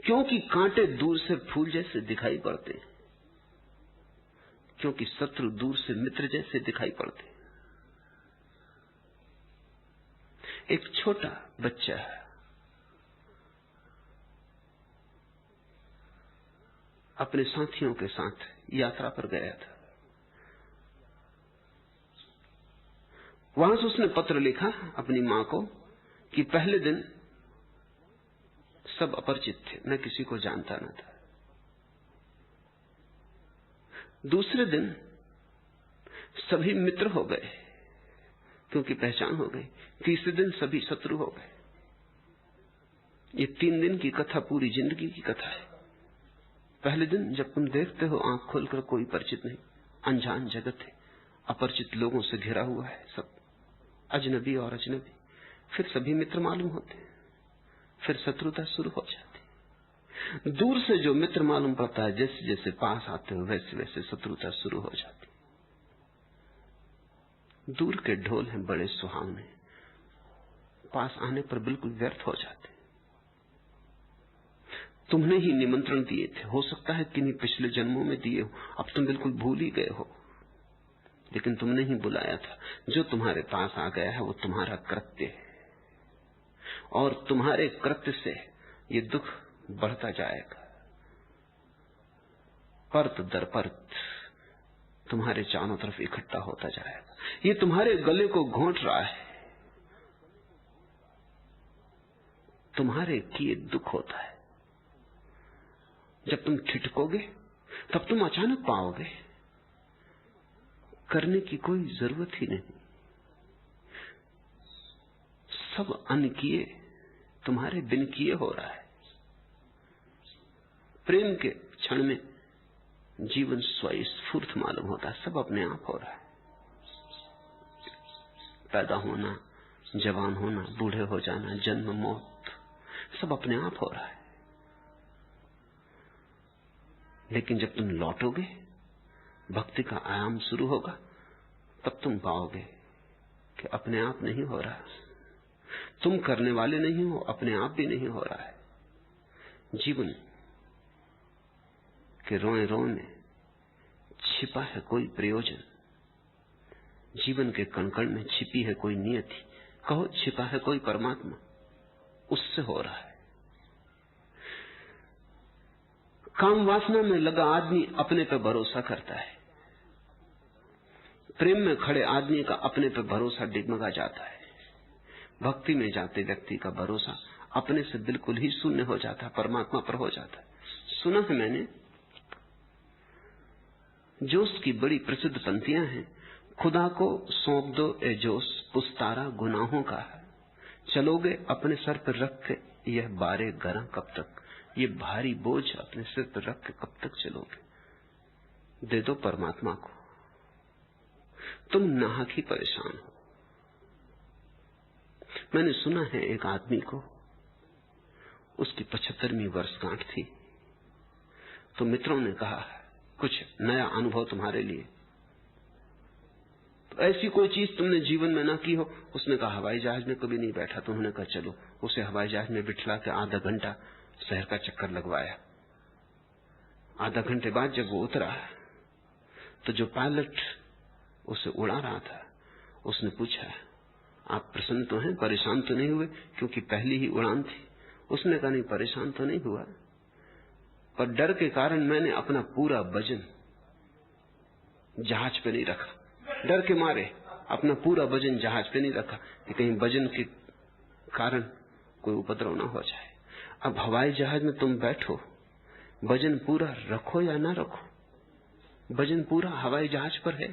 क्योंकि कांटे दूर से फूल जैसे दिखाई पड़ते हैं, क्योंकि शत्रु दूर से मित्र जैसे दिखाई पड़ते हैं। एक छोटा बच्चा अपने साथियों के साथ यात्रा पर गया था। वहां से उसने पत्र लिखा अपनी मां को कि पहले दिन सब अपरिचित थे, मैं किसी को जानता न था। दूसरे दिन सभी मित्र हो गए क्योंकि पहचान हो गई। तीसरे दिन सभी शत्रु हो गए। ये 3 दिन की कथा पूरी जिंदगी की कथा है। पहले दिन जब तुम देखते हो आंख खोलकर कोई परिचित नहीं, अनजान जगत है, अपरिचित लोगों से घिरा हुआ है, सब अजनबी और अजनबी। फिर सभी मित्र मालूम होते हैं, फिर शत्रुता शुरू हो जाती। दूर से जो मित्र मालूम पड़ता है, जैसे जैसे पास आते हो वैसे वैसे शत्रुता शुरू हो जाती। दूर के ढोल हैं बड़े सुहावने, पास आने पर बिल्कुल व्यर्थ हो जाते। तुमने ही निमंत्रण दिए थे, हो सकता है किन्हीं पिछले जन्मों में दिए हो, अब तुम बिल्कुल भूल ही गए हो, लेकिन तुमने ही बुलाया था। जो तुम्हारे पास आ गया है वो तुम्हारा कृत्य है, और तुम्हारे कृत्य से ये दुख बढ़ता जाएगा। परत दर परत तुम्हारे चारों तरफ इकट्ठा होता जाएगा। ये तुम्हारे गले को घोंट रहा है। तुम्हारे किए दुख होता है। जब तुम ठिठकोगे तब तुम अचानक पाओगे करने की कोई जरूरत ही नहीं। सब अनकिए तुम्हारे बिन किए हो रहा है। प्रेम के क्षण में जीवन स्वस्फूर्त मालूम होता है, सब अपने आप हो रहा है। पैदा होना, जवान होना, बूढ़े हो जाना, जन्म मौत, सब अपने आप हो रहा है। लेकिन जब तुम लौटोगे, भक्ति का आयाम शुरू होगा, तब तुम पाओगे कि अपने आप नहीं हो रहा। तुम करने वाले नहीं हो, अपने आप भी नहीं हो रहा है। जीवन के रोए रोए में छिपा है कोई प्रयोजन। जीवन के कण-कण में छिपी है कोई नियति। कहो छिपा है कोई परमात्मा, उससे हो रहा है। काम वासना में लगा आदमी अपने पर भरोसा करता है। प्रेम में खड़े आदमी का अपने पर भरोसा डिगमगा जाता है। भक्ति में जाते व्यक्ति का भरोसा अपने से बिल्कुल ही शून्य हो जाता है, परमात्मा पर हो जाता है। सुना है मैंने, जोश की बड़ी प्रसिद्ध पंक्तियां हैं। खुदा को सौंप दो ए जोश, पुस्तारा गुनाहों का है। चलोगे अपने सर पर रख के यह बारे गरा कब तक? ये भारी बोझ अपने सिर पर रख के कब तक चलोगे? दे दो परमात्मा को। तुम नाहक ही परेशान हो। मैंने सुना है एक आदमी को, उसकी 75वीं वर्षगांठ थी, तो मित्रों ने कहा कुछ नया अनुभव तुम्हारे लिए। तो ऐसी कोई चीज तुमने जीवन में ना की हो। उसने कहा हवाई जहाज में कभी नहीं बैठा। तो उन्होंने कहा चलो। उसे हवाई जहाज में बिठला के आधा घंटा शहर का चक्कर लगवाया। आधा घंटे बाद जब वो उतरा तो जो पायलट उसे उड़ा रहा था उसने पूछा, आप प्रसन्न तो हैं, परेशान तो नहीं हुए? क्योंकि पहली ही उड़ान थी। उसने कहा, नहीं परेशान तो नहीं हुआ, पर डर के कारण मैंने अपना पूरा वजन जहाज पे नहीं रखा। डर के मारे अपना पूरा वजन जहाज पे नहीं रखा कि कहीं वजन के कारण कोई उपद्रव ना हो जाए। अब हवाई जहाज में तुम बैठो, वजन पूरा रखो या ना रखो, वजन पूरा हवाई जहाज पर है।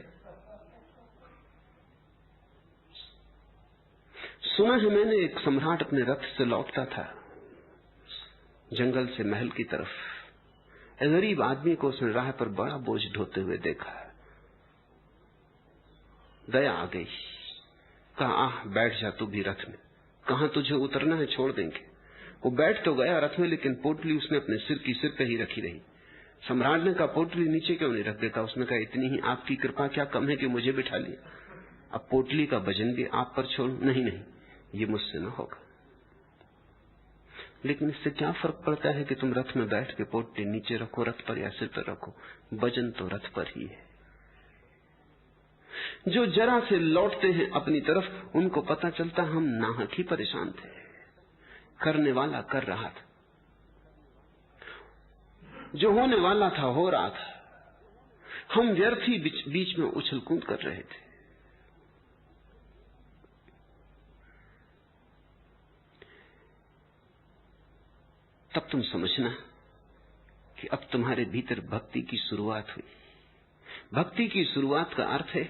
सुना है मैंने, एक सम्राट अपने रथ से लौटता था जंगल से महल की तरफ। एक गरीब आदमी को उसने राह पर बड़ा बोझ ढोते हुए देखा। दया आ गई, कहा, आह बैठ जा तू भी रथ में, कहां तुझे उतरना है, छोड़ देंगे। वो बैठ तो गया रथ में, लेकिन पोटली उसने अपने सिर की सिर पे ही रखी रही। सम्राट ने कहा, पोटली नीचे क्यों नहीं रख देता? उसने कहा, इतनी ही आपकी कृपा क्या कम है कि मुझे बिठा लिया? अब पोटली का वजन भी आप पर छोड़? नहीं नहीं, ये मुझसे ना होगा। लेकिन इससे क्या फर्क पड़ता है कि तुम रथ में बैठ के पोटली नीचे रखो रथ पर या सिर पर रखो, वजन तो रथ पर ही है। जो जरा से लौटते हैं अपनी तरफ, उनको पता चलता हम नाहक ही परेशान थे, करने वाला कर रहा था, जो होने वाला था हो रहा था, हम व्यर्थ ही बीच में उछल कूद कर रहे थे। तब तुम समझना कि अब तुम्हारे भीतर भक्ति की शुरुआत हुई। भक्ति की शुरुआत का अर्थ है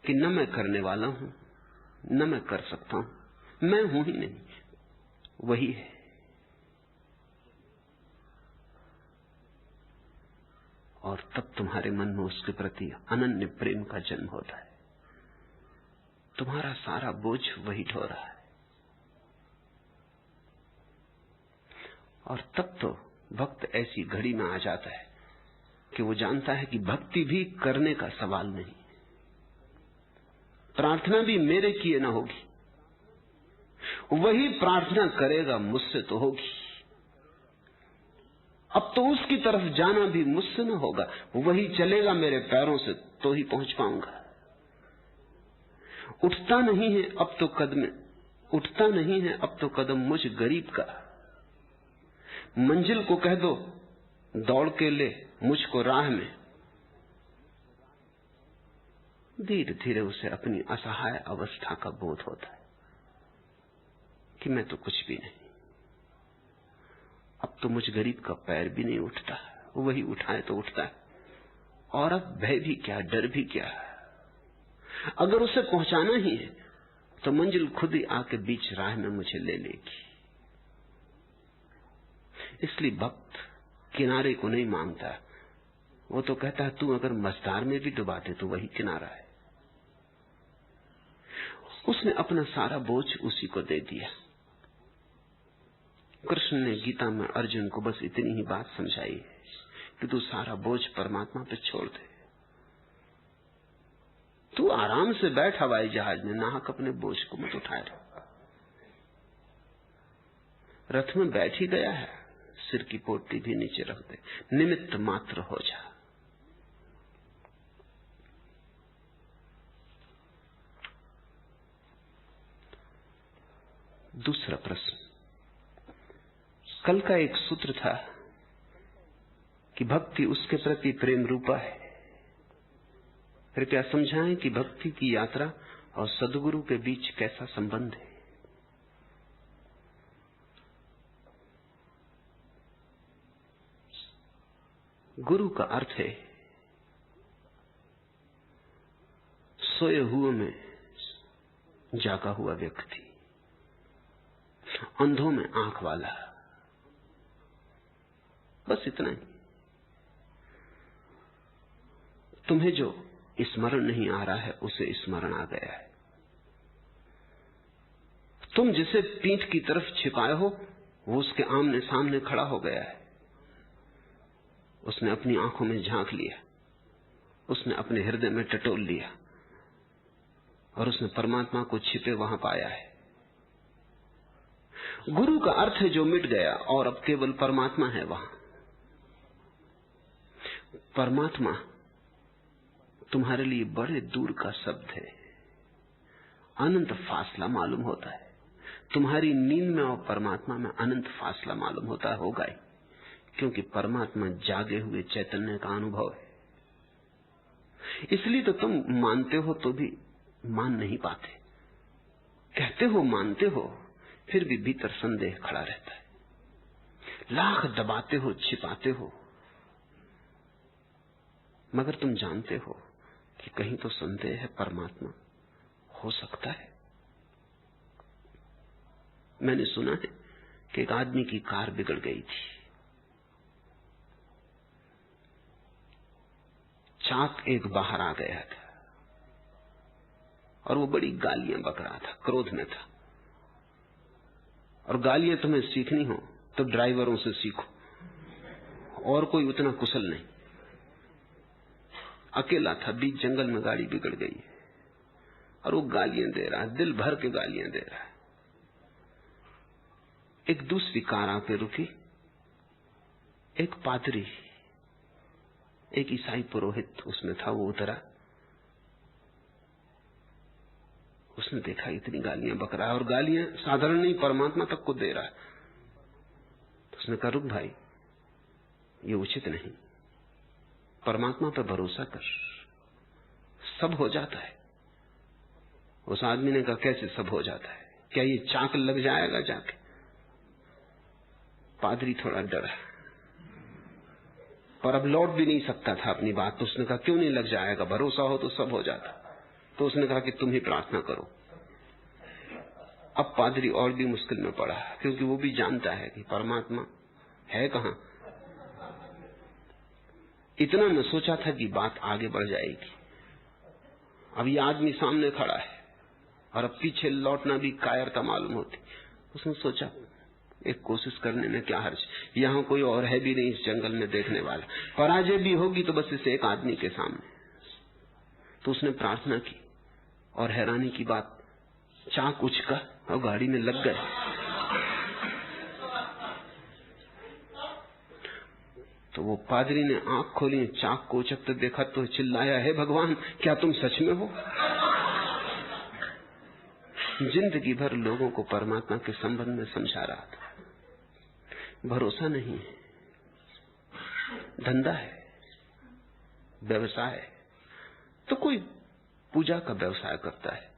कि न मैं करने वाला हूं, न मैं कर सकता हूं, मैं हूं ही नहीं, वही है। और तब तुम्हारे मन में उसके प्रति अनन्य प्रेम का जन्म होता है। तुम्हारा सारा बोझ वही ढो रहा है। और तब तो भक्त ऐसी घड़ी में आ जाता है कि वो जानता है कि भक्ति भी करने का सवाल नहीं, प्रार्थना भी मेरे किए ना होगी, वही प्रार्थना करेगा मुझसे तो होगी। अब तो उसकी तरफ जाना भी मुझसे न होगा, वही चलेगा मेरे पैरों से तो ही पहुंच पाऊंगा। उठता नहीं है अब तो कदम, उठता नहीं है अब तो कदम मुझ गरीब का। मंजिल को कह दो दौड़ के ले मुझको राह में। धीरे धीरे उसे अपनी असहाय अवस्था का बोध होता है कि मैं तो कुछ भी नहीं, अब तो मुझ गरीब का पैर भी नहीं उठता, वही उठाए तो उठता है। और अब भय भी क्या, डर भी क्या, अगर उसे पहुंचाना ही है तो मंजिल खुद ही आके बीच राह में मुझे ले लेगी। इसलिए भक्त किनारे को नहीं मांगता, वो तो कहता है तू अगर मझधार में भी डुबा दे तो वही किनारा है। उसने अपना सारा बोझ उसी को दे दिया। कृष्ण ने गीता में अर्जुन को बस इतनी ही बात समझाई है कि तू सारा बोझ परमात्मा पे छोड़ दे। तू आराम से बैठ हवाई जहाज में, नाहक अपने बोझ को मत उठाए रहो। रथ में बैठ ही गया है, सिर की पोटली भी नीचे रख दे, निमित्त मात्र हो जा। दूसरा प्रश्न, कल का एक सूत्र था कि भक्ति उसके प्रति प्रेम रूपा है। कृपया समझाएं कि भक्ति की यात्रा और सद्गुरु के बीच कैसा संबंध है। गुरु का अर्थ है सोए हुए में जागा हुआ व्यक्ति, अंधों में आंख वाला, बस इतना ही। तुम्हें जो स्मरण नहीं आ रहा है उसे स्मरण आ गया है। तुम जिसे पीठ की तरफ छिपाए हो वो उसके आमने सामने खड़ा हो गया है। उसने अपनी आंखों में झांक लिया, उसने अपने हृदय में टटोल लिया और उसने परमात्मा को छिपे वहां पाया है। गुरु का अर्थ है जो मिट गया और अब केवल परमात्मा है वहां। परमात्मा तुम्हारे लिए बड़े दूर का शब्द है, अनंत फासला मालूम होता है। तुम्हारी नींद में और परमात्मा में अनंत फासला मालूम होता है, होगा ही, क्योंकि परमात्मा जागे हुए चैतन्य का अनुभव है। इसलिए तो तुम मानते हो तो भी मान नहीं पाते, कहते हो मानते हो, फिर भी भीतर संदेह खड़ा रहता है। लाख दबाते हो, छिपाते हो, मगर तुम जानते हो कि कहीं तो संदेह है, परमात्मा हो सकता है। मैंने सुना है कि एक आदमी की कार बिगड़ गई थी, चाक एक बाहर आ गया था और वो बड़ी गालियां बक रहा था, क्रोध में था। और गालियां तुम्हें सीखनी हो तो ड्राइवरों से सीखो, और कोई उतना कुशल नहीं। अकेला था, बीच जंगल में गाड़ी बिगड़ गई और वो गालियां दे रहा है, दिल भर के गालियां दे रहा है। एक दूसरी कार आके रुकी, एक पादरी, एक ईसाई पुरोहित उसमें था, वो उतरा। उसने देखा इतनी गालियां बक रहा है और गालियां साधारण नहीं, परमात्मा तक को दे रहा है। तो उसने कहा, रुक भाई, ये उचित नहीं, परमात्मा पर भरोसा कर, सब हो जाता है। उस आदमी ने कहा, कैसे सब हो जाता है, क्या ये चाक लग जाएगा जाके? पादरी थोड़ा डरा, पर अब लौट भी नहीं सकता था अपनी बात। तो उसने कहा, क्यों नहीं लग जाएगा, भरोसा हो तो सब हो जाता। तो उसने कहा कि तुम ही प्रार्थना करो। अब पादरी और भी मुश्किल में पड़ा, क्योंकि वो भी जानता है कि परमात्मा है कहां। इतना न सोचा था कि बात आगे बढ़ जाएगी। अब ये आदमी सामने खड़ा है और अब पीछे लौटना भी कायरता मालूम होती। उसने सोचा, एक कोशिश करने में क्या हर्ज, यहां कोई और है भी नहीं इस जंगल में देखने वाला, पराजय भी होगी तो बस इस एक आदमी के सामने। तो उसने प्रार्थना की और हैरानी की बात, चाक उचका और गाड़ी में लग गए। तो वो पादरी ने आंख खोली, चाक को उचकते देखा तो चिल्लाया, हे भगवान, क्या तुम सच में हो? जिंदगी भर लोगों को परमात्मा के संबंध में समझा रहा था, भरोसा नहीं है, धंधा है, व्यवसाय है। तो कोई पूजा का व्यवसाय करता है,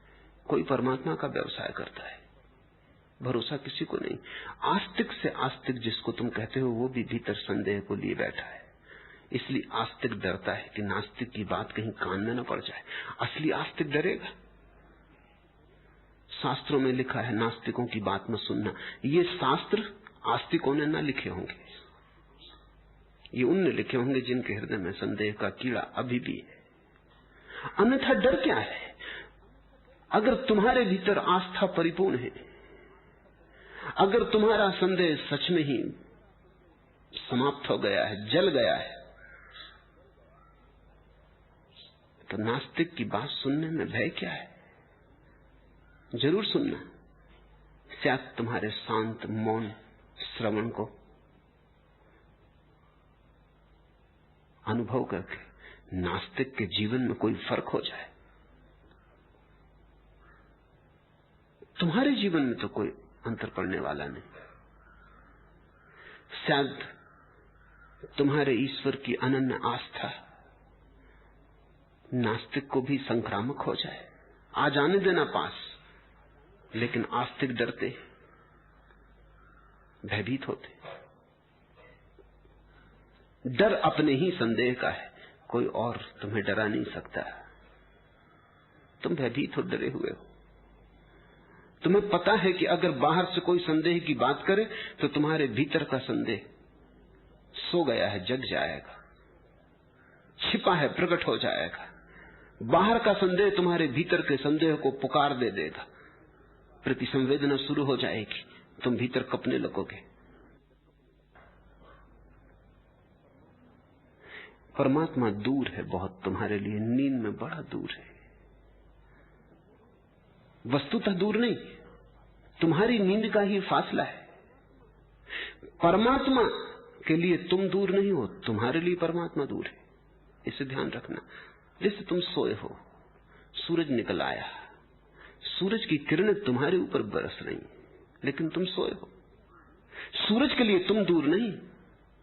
कोई परमात्मा का व्यवसाय करता है, भरोसा किसी को नहीं। आस्तिक से आस्तिक जिसको तुम कहते हो, वो भी भीतर संदेह को लिए बैठा है। इसलिए आस्तिक डरता है कि नास्तिक की बात कहीं कान में न पड़ जाए। असली आस्तिक डरेगा। शास्त्रों में लिखा है, नास्तिकों की बात मत सुनना। ये शास्त्र आस्तिकों ने न लिखे होंगे, ये उनने लिखे होंगे जिनके हृदय में संदेह का कीड़ा अभी भी है। अन्यथा डर क्या है? अगर तुम्हारे भीतर आस्था परिपूर्ण है, अगर तुम्हारा संदेह सच में ही समाप्त हो गया है, जल गया है, तो नास्तिक की बात सुनने में भय क्या है? जरूर सुनना, शायद तुम्हारे शांत मौन श्रवण को अनुभव करके नास्तिक के जीवन में कोई फर्क हो जाए। तुम्हारे जीवन में तो कोई अंतर पड़ने वाला नहीं। शायद तुम्हारे ईश्वर की अनन्य आस्था नास्तिक को भी संक्रामक हो जाए। आ जाने देना पास, लेकिन आस्तिक डरते, भयभीत होते। डर अपने ही संदेह का है, कोई और तुम्हें डरा नहीं सकता। तुम भयभीत हो, डरे हुए हो। तुम्हें पता है कि अगर बाहर से कोई संदेह की बात करे तो तुम्हारे भीतर का संदेह सो गया है, जग जाएगा, छिपा है, प्रकट हो जाएगा। बाहर का संदेह तुम्हारे भीतर के संदेह को पुकार दे देगा, प्रतिसंवेदना शुरू हो जाएगी, तुम भीतर कपने लगोगे। परमात्मा दूर है बहुत तुम्हारे लिए, नींद में बड़ा दूर है। वस्तुतः दूर नहीं, तुम्हारी नींद का ही फासला है। परमात्मा के लिए तुम दूर नहीं हो, तुम्हारे लिए परमात्मा दूर है। इसे ध्यान रखना। जैसे तुम सोए हो, सूरज निकल आया, सूरज की किरणें तुम्हारे ऊपर बरस रही, लेकिन तुम सोए हो। सूरज के लिए तुम दूर नहीं,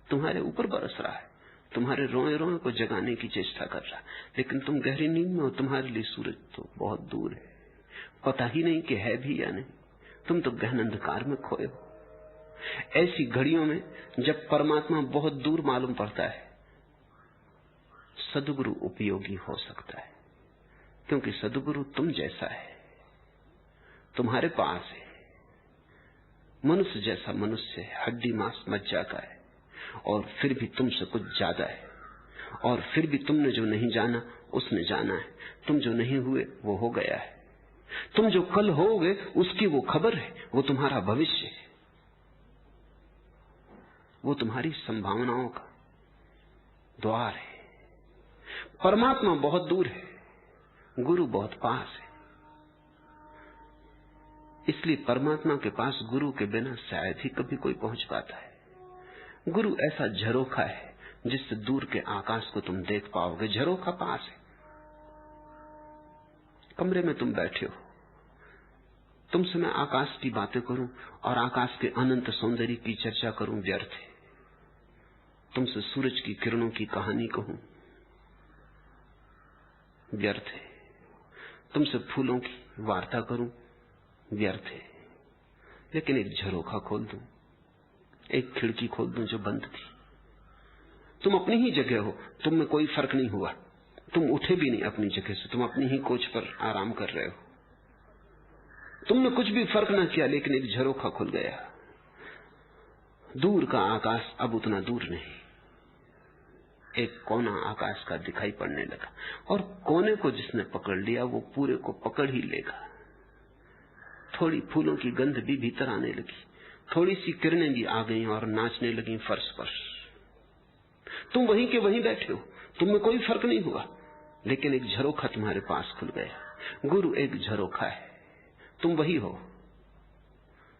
तुम्हारे ऊपर बरस रहा है, तुम्हारे रोए रोए को जगाने की चेष्टा कर रहा है, लेकिन तुम गहरी नींद में हो। तुम्हारे लिए सूरज तो बहुत दूर है, पता ही नहीं कि है भी या नहीं, तुम तो गहन अंधकार में खोए हो। ऐसी घड़ियों में जब परमात्मा बहुत दूर मालूम पड़ता है, सद्गुरु उपयोगी हो सकता है, क्योंकि सद्गुरु तुम जैसा है, तुम्हारे पास है, मनुष्य जैसा मनुष्य है, हड्डी मांस मज्जा का है, और फिर भी तुमसे कुछ ज्यादा है। और फिर भी तुमने जो नहीं जाना उसने जाना है, तुम जो नहीं हुए वो हो गया है, तुम जो कल होगे उसकी वो खबर है, वो तुम्हारा भविष्य है, वो तुम्हारी संभावनाओं का द्वार है। परमात्मा बहुत दूर है, गुरु बहुत पास है। इसलिए परमात्मा के पास गुरु के बिना शायद ही कभी कोई पहुंच पाता है। गुरु ऐसा झरोखा है जिससे दूर के आकाश को तुम देख पाओगे। झरोखा पास है। कमरे में तुम बैठे हो, तुमसे मैं आकाश की बातें करूं और आकाश के अनंत सौंदर्य की चर्चा करूं, व्यर्थ है। तुमसे सूरज की किरणों की कहानी कहूं, व्यर्थ है। तुमसे फूलों की वार्ता करूं, व्यर्थ है। लेकिन एक झरोखा खोल दूं, एक खिड़की खोल दूं जो बंद थी। तुम अपनी ही जगह हो, तुम में कोई फर्क नहीं हुआ, तुम उठे भी नहीं अपनी जगह से, तुम अपनी ही कोच पर आराम कर रहे हो, तुमने कुछ भी फर्क ना किया, लेकिन एक झरोखा खुल गया। दूर का आकाश अब उतना दूर नहीं, एक कोना आकाश का दिखाई पड़ने लगा, और कोने को जिसने पकड़ लिया वो पूरे को पकड़ ही लेगा। थोड़ी फूलों की गंध भी भीतर आने लगी, थोड़ी सी किरणें भी आ गई और नाचने लगी फर्श पर। तुम वहीं के वहीं बैठे हो, तुम में कोई फर्क नहीं हुआ, लेकिन एक झरोखा तुम्हारे पास खुल गया। गुरु एक झरोखा है, तुम वही हो,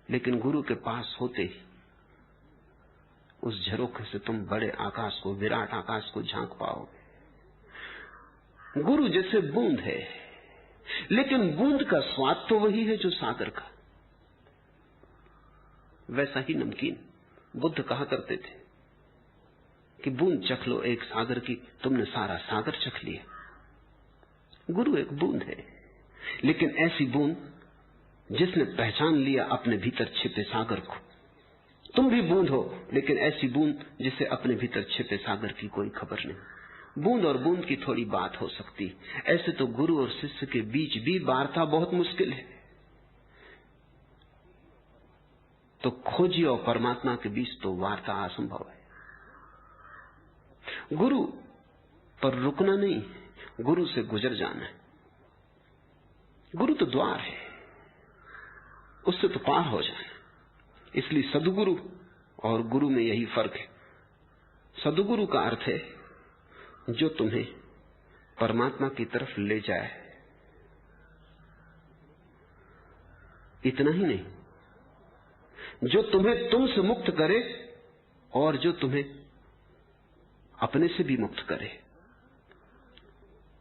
लेकिन गुरु के पास होते ही उस झरोखे से तुम बड़े आकाश को, विराट आकाश को झांक पाओगे। गुरु जैसे बूंद है, लेकिन बूंद का स्वाद तो वही है जो सागर का, वैसा ही नमकीन। बुद्ध कहा करते थे कि बूंद चख लो एक सागर की, तुमने सारा सागर चख लिया। गुरु एक बूंद है, लेकिन ऐसी बूंद जिसने पहचान लिया अपने भीतर छिपे सागर को। तुम भी बूंद हो, लेकिन ऐसी बूंद जिसे अपने भीतर छिपे सागर की कोई खबर नहीं। बूंद और बूंद की थोड़ी बात हो सकती, ऐसे तो गुरु और शिष्य के बीच भी वार्ता बहुत मुश्किल है। तो खोजी और परमात्मा के बीच तो वार्ता असंभव है। गुरु पर रुकना नहीं, गुरु से गुजर जाना है। गुरु तो द्वार है, उससे तो पार हो जाना। इसलिए सद्गुरु और गुरु में यही फर्क है। सद्गुरु का अर्थ है जो तुम्हें परमात्मा की तरफ ले जाए। इतना ही नहीं, जो तुम्हें तुमसे मुक्त करे और जो तुम्हें अपने से भी मुक्त करे।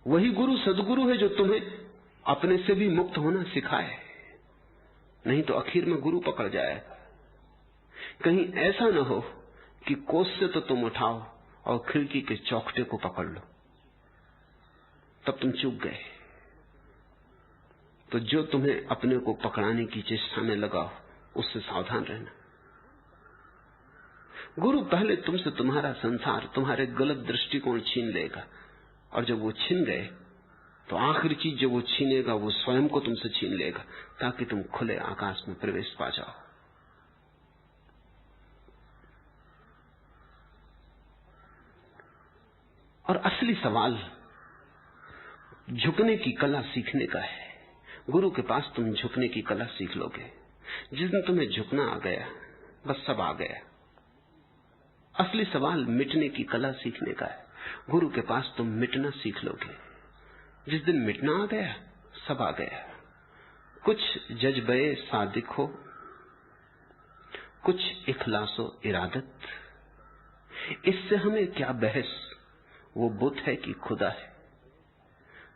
वही गुरु सद्गुरु है जो तुम्हें अपने से भी मुक्त होना सिखाए। नहीं तो आखिर में गुरु पकड़ जाएगा। कहीं ऐसा न हो कि कोस से तो तुम उठाओ और खिड़की के चौखटे को पकड़ लो, तब तुम चूक गए। तो जो तुम्हें अपने को पकड़ाने की चेष्टा में लगाओ, उससे सावधान रहना। गुरु पहले तुमसे तुम्हारा संसार, तुम्हारे गलत दृष्टिकोण छीन लेगा, और जब वो छीन गए तो आखिरी चीज जो वो छीनेगा वो स्वयं को तुमसे छीन लेगा, ताकि तुम खुले आकाश में प्रवेश पा जाओ। और असली सवाल झुकने की कला सीखने का है। गुरु के पास तुम झुकने की कला सीख लोगे। जिस दिन तुम्हें झुकना आ गया, बस सब आ गया। असली सवाल मिटने की कला सीखने का है। गुरु के पास तुम मिटना सीख लोगे। जिस दिन मिटना आ गया, सब आ गया। कुछ जज्बे सादिक हो, कुछ इखलासो इरादत, इससे हमें क्या बहस। वो बुत है कि खुदा है।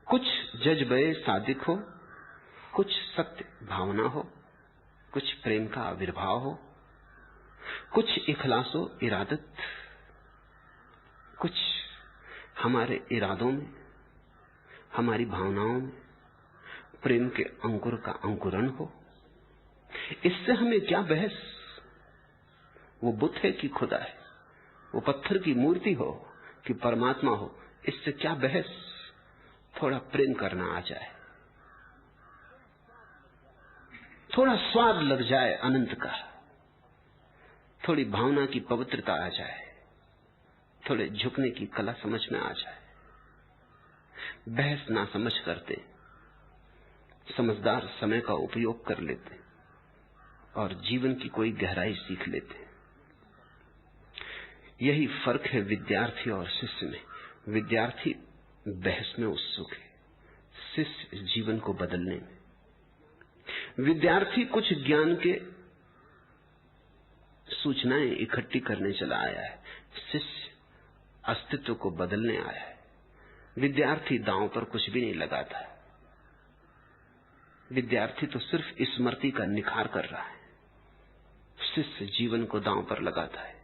कुछ जज्बे सादिक हो, कुछ सत्य भावना हो, कुछ प्रेम का आविर्भाव हो, कुछ इखलासो इरादत, कुछ हमारे इरादों में, हमारी भावनाओं में प्रेम के अंकुर का अंकुरण हो। इससे हमें क्या बहस? वो बुत है कि खुदा है, वो पत्थर की मूर्ति हो कि परमात्मा हो, इससे क्या बहस? थोड़ा प्रेम करना आ जाए, थोड़ा स्वाद लग जाए अनंत का, थोड़ी भावना की पवित्रता आ जाए, थोड़े झुकने की कला समझ में आ जाए। बहस ना समझ करते, समझदार समय का उपयोग कर लेते और जीवन की कोई गहराई सीख लेते। यही फर्क है विद्यार्थी और शिष्य में। विद्यार्थी बहस में उत्सुक है, शिष्य जीवन को बदलने में। विद्यार्थी कुछ ज्ञान के सूचनाएं इकट्ठी करने चला आया है, शिष्य अस्तित्व को बदलने आया है। विद्यार्थी दांव पर कुछ भी नहीं लगाता, विद्यार्थी तो सिर्फ स्मृति का निखार कर रहा है, शिष्य जीवन को दांव पर लगाता है।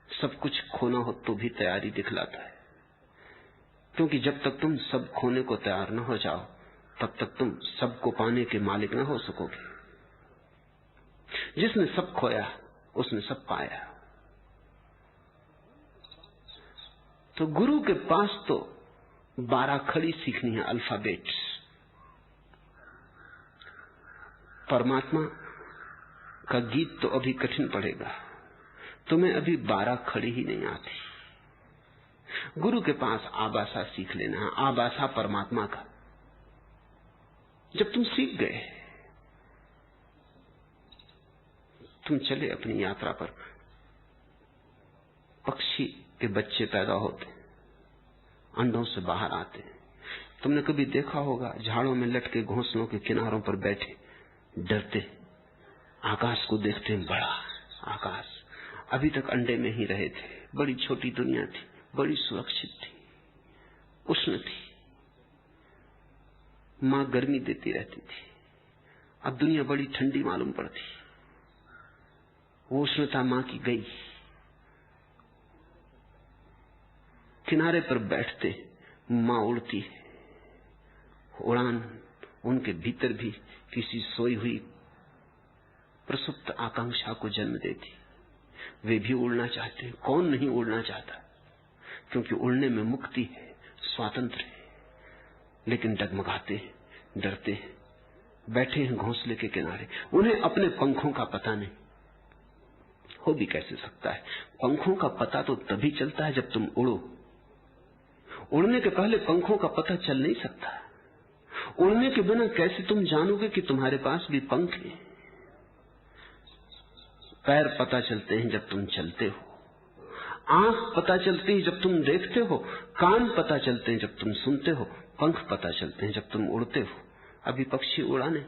सब कुछ खोना हो तो भी तैयारी दिखलाता है, क्योंकि जब तक तुम सब खोने को तैयार न हो जाओ तब तक तुम सबको पाने के मालिक न हो सकोगे। जिसने सब खोया उसने सब पाया। तो गुरु के पास तो 12 खड़ी सीखनी है, अल्फाबेट। परमात्मा का गीत तो अभी कठिन पड़ेगा, तुम्हें अभी 12 खड़ी ही नहीं आती। गुरु के पास आबासा सीख लेना है, आबासा परमात्मा का। जब तुम सीख गए, तुम चले अपनी यात्रा पर। पक्षी के बच्चे पैदा होते, अंडों से बाहर आते। तुमने कभी देखा होगा झाड़ों में लटके घोंसलों के किनारों पर बैठे डरते, आकाश को देखते, बड़ा आकाश। अभी तक अंडे में ही रहे थे, बड़ी छोटी दुनिया थी, बड़ी सुरक्षित थी, उष्ण थी, मां गर्मी देती रहती थी। अब दुनिया बड़ी ठंडी मालूम पड़ती, वो उष्णता मां की गई। किनारे पर बैठते मां उड़ती है, उड़ान उनके भीतर भी किसी सोई हुई प्रसुप्त आकांक्षा को जन्म देती। वे भी उड़ना चाहते हैं। कौन नहीं उड़ना चाहता? क्योंकि उड़ने में मुक्ति है, स्वातंत्र है। लेकिन डगमगाते हैं, डरते हैं, बैठे हैं घोंसले के किनारे। उन्हें अपने पंखों का पता नहीं। हो भी कैसे सकता है? पंखों का पता तो तभी चलता है जब तुम उड़ो। उड़ने के पहले पंखों का पता चल नहीं सकता। उड़ने के बिना कैसे तुम जानोगे कि तुम्हारे पास भी पंख हैं? पैर पता चलते हैं जब तुम चलते हो, आंख पता चलती है जब तुम देखते हो, कान पता चलते हैं जब तुम सुनते हो, पंख पता चलते हैं जब तुम उड़ते हो। अभी पक्षी उड़ा नहीं,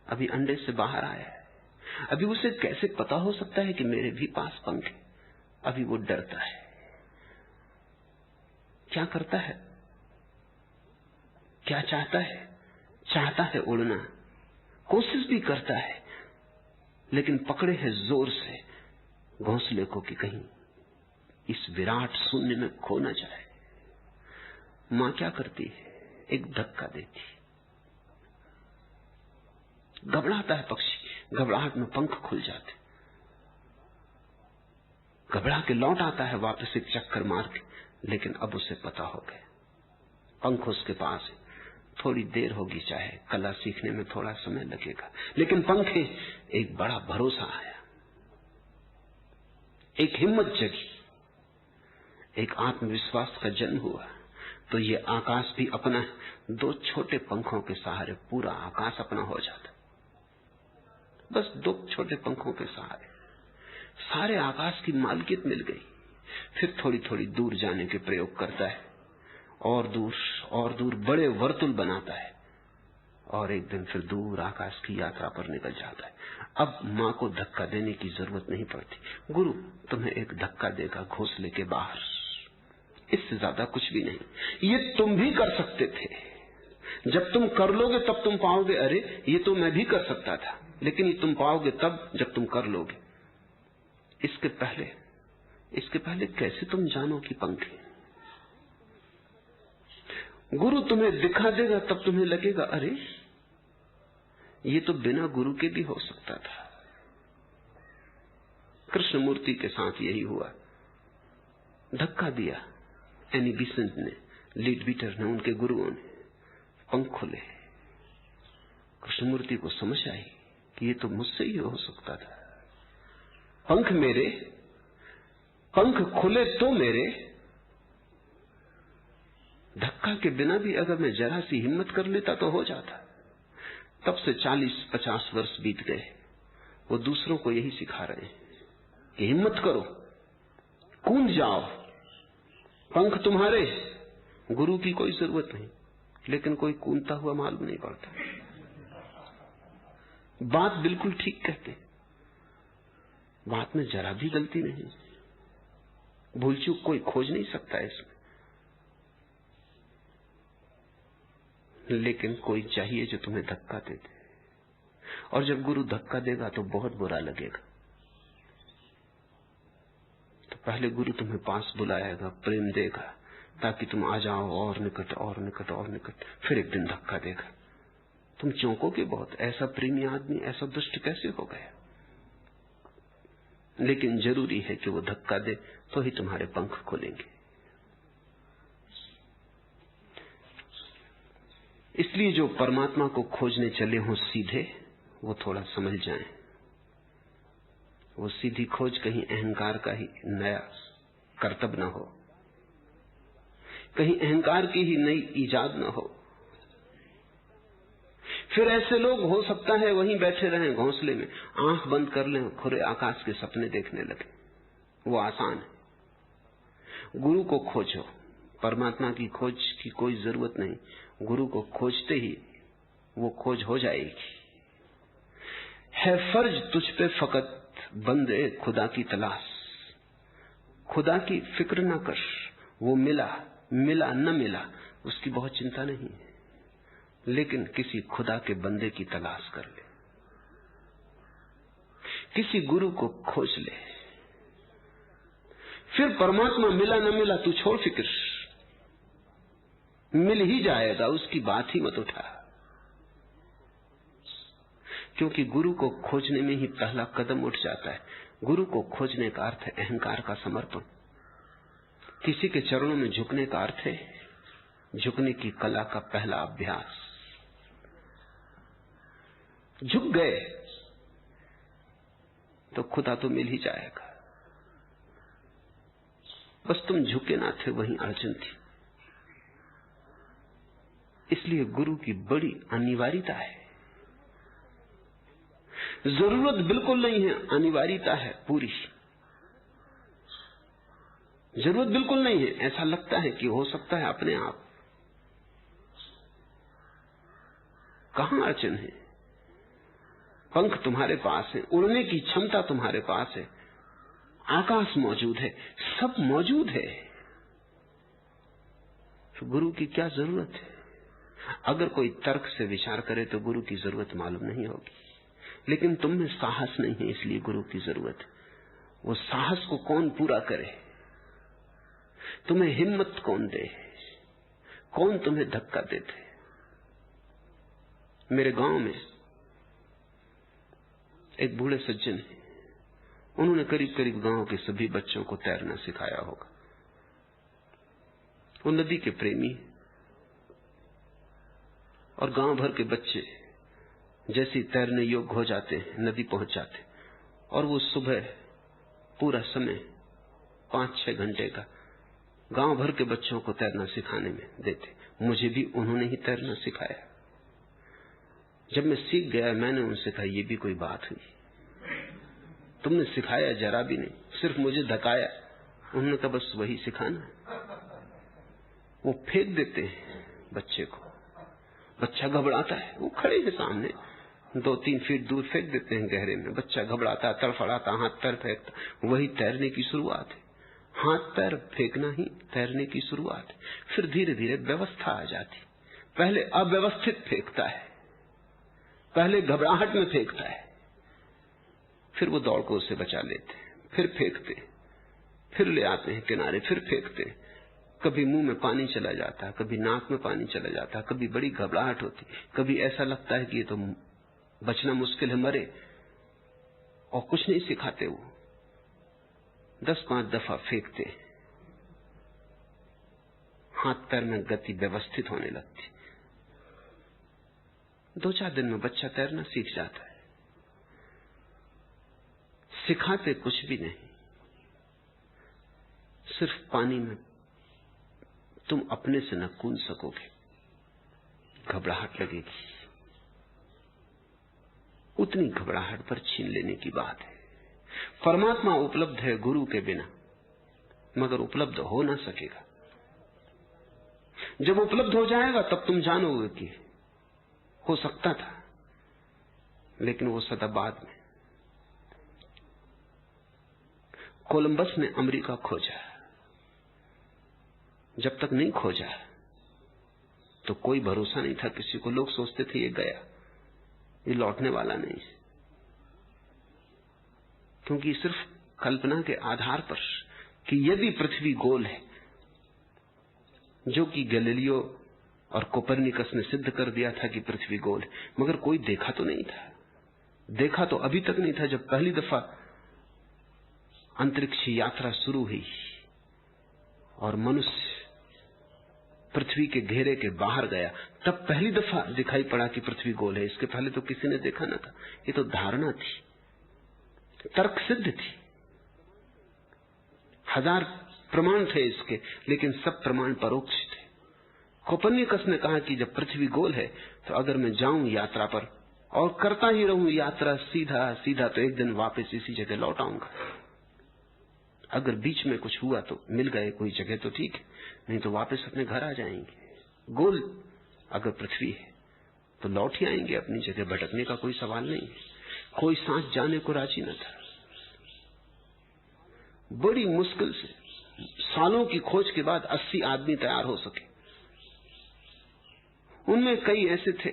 अभी अंडे से बाहर आया है। अभी उसे कैसे पता हो सकता है कि मेरे भी पास पंख है? अभी वो डरता है। क्या करता है? क्या चाहता है? चाहता है उड़ना, कोशिश भी करता है, लेकिन पकड़े है जोर से घोंसले को कि कहीं इस विराट शून्य में खो न जाए। मां क्या करती है? एक धक्का देती। घबराता है पक्षी, घबराहट में पंख खुल जाते, घबरा के लौट आता है वापस एक चक्कर मार के। लेकिन अब उसे पता हो गया पंख उसके पास है। थोड़ी देर होगी, चाहे कला सीखने में थोड़ा समय लगेगा, लेकिन पंख है। एक बड़ा भरोसा आया, एक हिम्मत जगी, एक आत्मविश्वास का जन्म हुआ। तो ये आकाश भी अपना है। 2 छोटे पंखों के सहारे पूरा आकाश अपना हो जाता। बस 2 छोटे पंखों के सहारे सारे आकाश की मालकियत मिल गई। फिर थोड़ी थोड़ी दूर जाने के प्रयोग करता है, और दूर बड़े वर्तुल बनाता है, और एक दिन फिर दूर आकाश की यात्रा पर निकल जाता है। अब मां को धक्का देने की जरूरत नहीं पड़ती। गुरु तुम्हें एक धक्का देगा घोंसले के बाहर, इससे ज्यादा कुछ भी नहीं। ये तुम भी कर सकते थे। जब तुम कर लोगे तब तुम पाओगे, अरे ये तो मैं भी कर सकता था। लेकिन ये तुम पाओगे तब जब तुम कर लोगे। इसके पहले कैसे तुम जानो कि पंख है? गुरु तुम्हें दिखा देगा तब तुम्हें लगेगा, अरे ये तो बिना गुरु के भी हो सकता था। कृष्णमूर्ति के साथ यही हुआ। धक्का दिया एनी बिसेंट ने, लीडबीटर ने, उनके गुरुओं ने, पंख खुले। कृष्णमूर्ति को समझ आई कि ये तो मुझसे ही हो सकता था। पंख मेरे, पंख खुले तो मेरे। धक्का के बिना भी अगर मैं जरा सी हिम्मत कर लेता तो हो जाता। तब से 40-50 वर्ष बीत गए। वो दूसरों को यही सिखा रहे हैं कि हिम्मत करो, कूद जाओ, पंख तुम्हारे। गुरु की कोई जरूरत नहीं, लेकिन कोई कूदता हुआ मालूम नहीं पड़ता। बात बिल्कुल ठीक कहते, बात में जरा भी गलती नहीं। भूल चूक कोई खोज नहीं सकता इसमें, लेकिन कोई चाहिए जो तुम्हें धक्का दे दे। और जब गुरु धक्का देगा तो बहुत बुरा लगेगा। तो पहले गुरु तुम्हें पास बुलाएगा, प्रेम देगा, ताकि तुम आ जाओ और निकट और निकट और निकट। फिर एक दिन धक्का देगा, तुम चौंकोगे बहुत, ऐसा प्रेमी आदमी ऐसा दुष्ट कैसे हो गया। लेकिन जरूरी है कि वो धक्का दे तो ही तुम्हारे पंख खुलेंगे। इसलिए जो परमात्मा को खोजने चले हों सीधे, वो थोड़ा समझ जाएं। वो सीधी खोज कहीं अहंकार का ही नया कर्तव्य न हो, कहीं अहंकार की ही नई ईजाद न हो। फिर ऐसे लोग हो सकता है वहीं बैठे रहें घोंसले में, आंख बंद कर लें, खुले आकाश के सपने देखने लगे। वो आसान है। गुरु को खोजो, परमात्मा की खोज की कोई जरूरत नहीं। गुरु को खोजते ही वो खोज हो जाएगी। है फर्ज तुझ पे फकत बंदे खुदा की तलाश। खुदा की फिक्र ना कर, वो मिला न मिला उसकी बहुत चिंता नहीं है, लेकिन किसी खुदा के बंदे की तलाश कर ले, किसी गुरु को खोज ले। फिर परमात्मा मिला न मिला तू छोड़ फिक्र, मिल ही जाएगा, उसकी बात ही मत उठा। क्योंकि गुरु को खोजने में ही पहला कदम उठ जाता है। गुरु को खोजने का अर्थ है अहंकार का समर्पण। किसी के चरणों में झुकने का अर्थ है झुकने की कला का पहला अभ्यास। झुक गए तो खुदा तो मिल ही जाएगा। बस तुम झुके ना थे, वहीं अड़चन थी। इसलिए गुरु की बड़ी अनिवार्यता है। जरूरत बिल्कुल नहीं है, अनिवार्यता है पूरी। जरूरत बिल्कुल नहीं है, ऐसा लगता है कि हो सकता है अपने आप। कहां अड़चन है? पंख तुम्हारे पास है, उड़ने की क्षमता तुम्हारे पास है, आकाश मौजूद है, सब मौजूद है। तो गुरु की क्या जरूरत है? अगर कोई तर्क से विचार करे तो गुरु की जरूरत मालूम नहीं होगी, लेकिन तुम में साहस नहीं है, इसलिए गुरु की जरूरत है। वो साहस को कौन पूरा करे? तुम्हें हिम्मत कौन दे? कौन तुम्हें धक्का देते? मेरे गांव में एक बूढ़े सज्जन है, उन्होंने करीब करीब गांव के सभी बच्चों को तैरना सिखाया होगा। वो नदी के प्रेमी, और गांव भर के बच्चे जैसे तैरने योग्य हो जाते हैं नदी पहुंच जाते, और वो सुबह पूरा समय 5-6 घंटे का गांव भर के बच्चों को तैरना सिखाने में देते। मुझे भी उन्होंने ही तैरना सिखाया। जब मैं सीख गया, मैंने उनसे कहा, ये भी कोई बात हुई? तुमने सिखाया जरा भी नहीं, सिर्फ मुझे धकाया। उन्होंने कहा बस वही सिखाना है। वो फेंक देते हैं बच्चे को, बच्चा घबराता है, वो खड़े हैं सामने 2-3 फीट दूर फेंक देते हैं गहरे में। बच्चा घबराता, तड़फड़ाता, हाथ पैर फेंकता। वही तैरने की शुरुआत है। हाथ पैर फेंकना ही तैरने की शुरुआत है। फिर धीरे धीरे व्यवस्था आ जाती। पहले अव्यवस्थित फेंकता है, पहले घबराहट में फेंकता है, फिर वो दौड़ को उसे बचा लेते हैं, फिर फेंकते, फिर ले आते हैं किनारे, फिर फेंकते। कभी मुंह में पानी चला जाता, कभी नाक में पानी चला जाता, कभी बड़ी घबराहट होती, कभी ऐसा लगता है कि ये तो बचना मुश्किल है, मरे। और कुछ नहीं सिखाते वो, 10-5 दफा फेंकते, हाथ पैर में गति व्यवस्थित होने लगती। 2-4 दिन में बच्चा तैरना सीख जाता है। सिखाते कुछ भी नहीं, सिर्फ पानी में तुम अपने से न कूद सकोगे, घबराहट लगेगी। उतनी घबराहट पर छीन लेने की बात है। परमात्मा उपलब्ध है गुरु के बिना, मगर उपलब्ध हो ना सकेगा। जब उपलब्ध हो जाएगा तब तुम जानोगे कि हो सकता था, लेकिन वो सदा बाद में। कोलंबस ने अमेरिका खोजा, जब तक नहीं खोजा तो कोई भरोसा नहीं था किसी को। लोग सोचते थे ये गया, ये लौटने वाला नहीं, क्योंकि सिर्फ कल्पना के आधार पर कि यदि पृथ्वी गोल है, जो कि गैलीलियो और कोपरनिकस ने सिद्ध कर दिया था कि पृथ्वी गोल है, मगर कोई देखा तो नहीं था। देखा तो अभी तक नहीं था। जब पहली दफा अंतरिक्ष यात्रा शुरू हुई और मनुष्य पृथ्वी के घेरे के बाहर गया, तब पहली दफा दिखाई पड़ा कि पृथ्वी गोल है। इसके पहले तो किसी ने देखा न था। ये तो धारणा थी, तर्क सिद्ध थी, 1000 प्रमाण थे इसके, लेकिन सब प्रमाण परोक्ष थे। कोपरनिकस ने कहा कि जब पृथ्वी गोल है तो अगर मैं जाऊं यात्रा पर और करता ही रहूं यात्रा सीधा सीधा, तो एक दिन वापस इसी जगह लौट आऊंगा। अगर बीच में कुछ हुआ तो मिल गए कोई जगह तो ठीक है, नहीं तो वापस अपने घर आ जाएंगे। गोल अगर पृथ्वी है तो लौट ही आएंगे अपनी जगह, भटकने का कोई सवाल नहीं। कोई सांस जाने को राजी न था। बड़ी मुश्किल से सालों की खोज के बाद 80 आदमी तैयार हो सके। उनमें कई ऐसे थे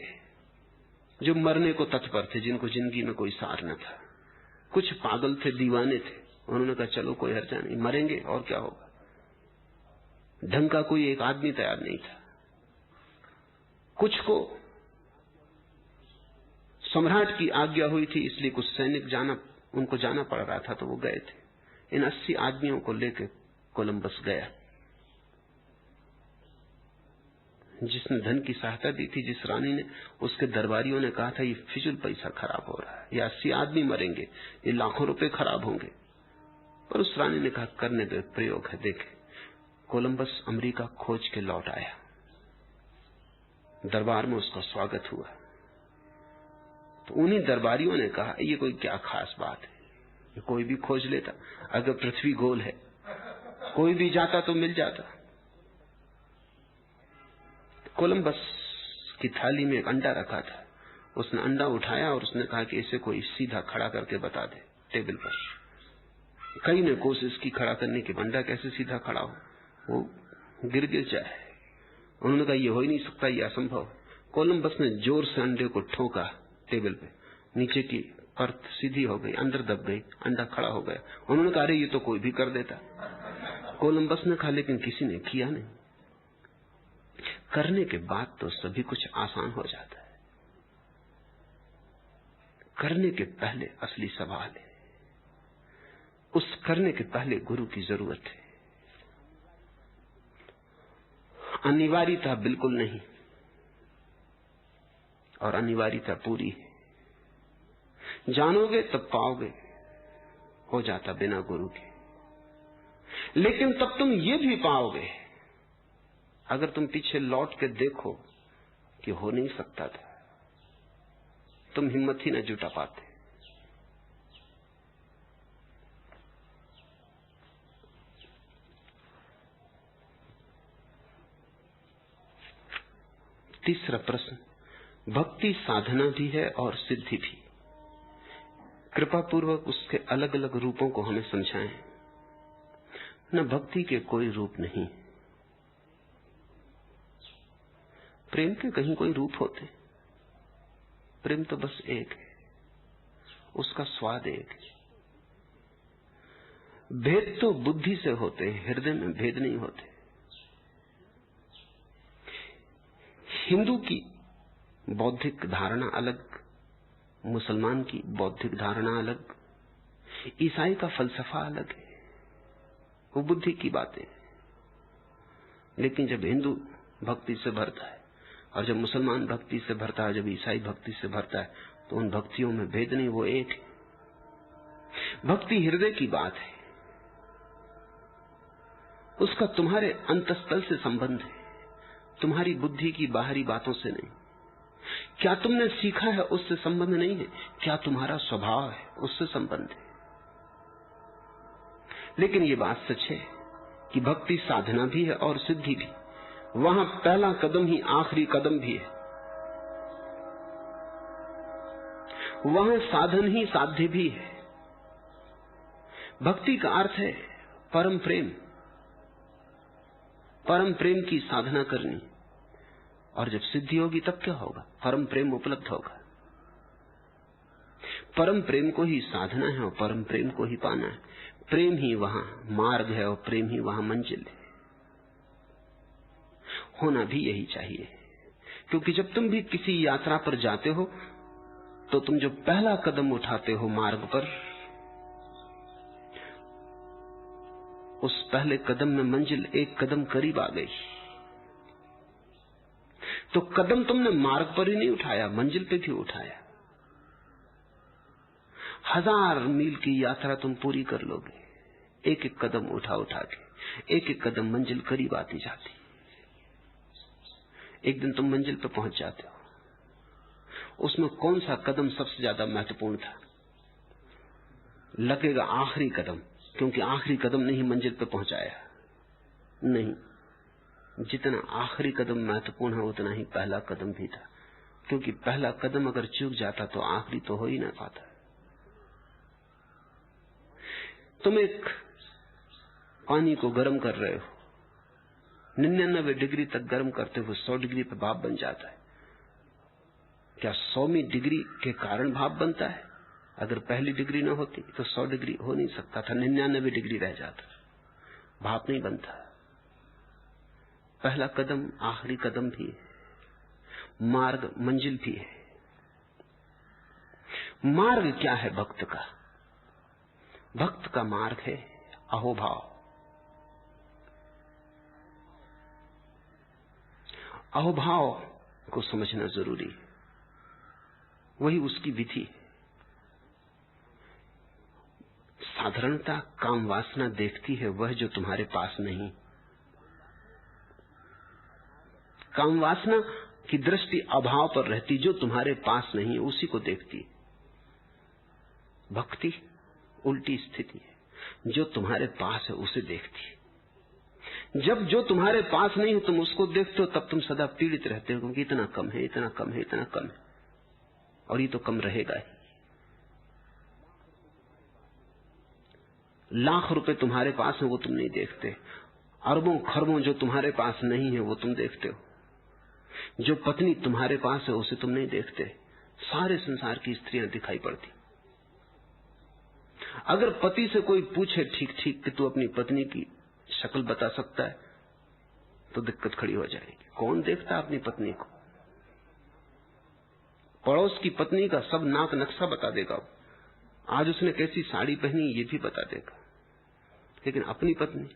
जो मरने को तत्पर थे, जिनको जिंदगी में कोई सार न था। कुछ पागल थे, दीवाने थे। उन्होंने कहा चलो कोई हर्जा नहीं, मरेंगे और क्या होगा। ढंग का कोई एक आदमी तैयार नहीं था। कुछ को सम्राट की आज्ञा हुई थी, इसलिए कुछ सैनिक उनको जाना पड़ रहा था तो वो गए थे। इन 80 आदमियों को लेकर कोलंबस गया। जिसने धन की सहायता दी थी, जिस रानी ने, उसके दरबारियों ने कहा था ये फिजूल पैसा खराब हो रहा है, ये 80 आदमी मरेंगे, ये लाखों रुपए खराब होंगे। पर उस रानी ने कहा करने दो, प्रयोग है, देखे। कोलंबस अमेरिका खोज के लौट आया। दरबार में उसका स्वागत हुआ तो उन्हीं दरबारियों ने कहा ये कोई क्या खास बात है, ये कोई भी खोज लेता। अगर पृथ्वी गोल है कोई भी जाता तो मिल जाता। कोलंबस की थाली में एक अंडा रखा था। उसने अंडा उठाया और उसने कहा कि इसे कोई सीधा खड़ा करके बता दे टेबल पर। कई ने कोशिश की खड़ा करने की, अंडा कैसे सीधा खड़ा हो, वो गिर जाए। उन्होंने कहा ये हो ही नहीं सकता, ये असंभव। कोलंबस ने जोर से अंडे को ठोका टेबल पे, नीचे की परत सीधी हो गई, अंदर दब गई, अंडा खड़ा हो गया। उन्होंने कहा अरे ये तो कोई भी कर देता। कोलंबस ने कहा लेकिन किसी ने किया नहीं। करने के बाद तो सभी कुछ आसान हो जाता है, करने के पहले असली सवाल है। उस करने के पहले गुरु की जरूरत है। अनिवार्यता बिल्कुल नहीं और अनिवार्यता पूरी है। जानोगे तब पाओगे, हो जाता बिना गुरु के। लेकिन तब तुम ये भी पाओगे अगर तुम पीछे लौट के देखो कि हो नहीं सकता था, तुम हिम्मत ही न जुटा पाते। तीसरा प्रश्न, भक्ति साधना भी है और सिद्धि भी। कृपा पूर्वक उसके अलग अलग रूपों को हमें समझाएं। न भक्ति के कोई रूप नहीं। प्रेम के कहीं कोई रूप होते? प्रेम तो बस एक है, उसका स्वाद एक है। भेद तो बुद्धि से होते हैं, हृदय में भेद नहीं होते। हिंदू की बौद्धिक धारणा अलग, मुसलमान की बौद्धिक धारणा अलग, ईसाई का फलसफा अलग है, वो बुद्धि की बातें। लेकिन जब हिंदू भक्ति से भरता है और जब मुसलमान भक्ति से भरता है, जब ईसाई भक्ति से भरता है, तो उन भक्तियों में भेद नहीं, वो एक है। भक्ति हृदय की बात है, उसका तुम्हारे अंतस्थल से संबंध है, तुम्हारी बुद्धि की बाहरी बातों से नहीं। क्या तुमने सीखा है उससे संबंध नहीं है, क्या तुम्हारा स्वभाव है उससे संबंध है। लेकिन ये बात सच है कि भक्ति साधना भी है और सिद्धि भी। वहां पहला कदम ही आखिरी कदम भी है, वहां साधन ही साध्य भी है। भक्ति का अर्थ है परम प्रेम, परम प्रेम की साधना करनी। और जब सिद्धि होगी तब क्या होगा? परम प्रेम उपलब्ध होगा। परम प्रेम को ही साधना है और परम प्रेम को ही पाना है। प्रेम ही वहां मार्ग है और प्रेम ही वहां मंजिल है। होना भी यही चाहिए, क्योंकि जब तुम भी किसी यात्रा पर जाते हो तो तुम जो पहला कदम उठाते हो मार्ग पर, उस पहले कदम में मंजिल एक कदम करीब आ गई। तो कदम तुमने मार्ग पर ही नहीं उठाया, मंजिल पे भी उठाया। 1000 मील की यात्रा तुम पूरी कर लोगे, एक एक कदम उठा उठा के, एक एक कदम मंजिल करीब आती जाती। एक दिन तुम मंजिल पे पहुंच जाते हो। उसमें कौन सा कदम सबसे ज्यादा महत्वपूर्ण था? लगेगा आखिरी कदम, क्योंकि आखिरी कदम ने ही मंजिल पे पहुंचाया। नहीं, जितना आखिरी कदम महत्वपूर्ण है उतना ही पहला कदम भी था, क्योंकि पहला कदम अगर चूक जाता तो आखिरी तो हो ही ना पाता। तुम एक पानी को गर्म कर रहे हो, 99 डिग्री तक गर्म करते हुए 100 डिग्री पे भाप बन जाता है। क्या 100वीं डिग्री के कारण भाप बनता है? अगर पहली डिग्री न होती तो 100 डिग्री हो नहीं सकता था, 99 डिग्री रह जाता, भाप नहीं बनता। पहला कदम आखिरी कदम भी है, मार्ग मंजिल भी है। मार्ग क्या है भक्त का? भक्त का मार्ग है अहोभाव। अहोभाव को समझना जरूरी है, वही उसकी विधि है। साधारणता काम वासना देखती है वह जो तुम्हारे पास नहीं। काम वासना की दृष्टि अभाव पर रहती, जो तुम्हारे पास नहीं उसी को देखती है। भक्ति उल्टी स्थिति है, जो तुम्हारे पास है उसे देखती है। जब जो तुम्हारे पास नहीं हो तुम उसको देखते हो, तब तुम सदा पीड़ित रहते हो, क्योंकि इतना कम है, इतना कम है, इतना कम है, और ये तो कम रहेगा ही। लाख रुपए तुम्हारे पास है वो तुम नहीं देखते, अरबों खरबों जो तुम्हारे पास नहीं है वो तुम देखते हो। जो पत्नी तुम्हारे पास है उसे तुम नहीं देखते, सारे संसार की स्त्रियां दिखाई पड़ती। अगर पति से कोई पूछे ठीक ठीक कि तू अपनी पत्नी की शक्ल बता सकता है, तो दिक्कत खड़ी हो जाएगी। कौन देखता अपनी पत्नी को? पड़ोस की पत्नी का सब नाक नक्शा बता देगा, आज उसने कैसी साड़ी पहनी ये भी बता देगा, लेकिन अपनी पत्नी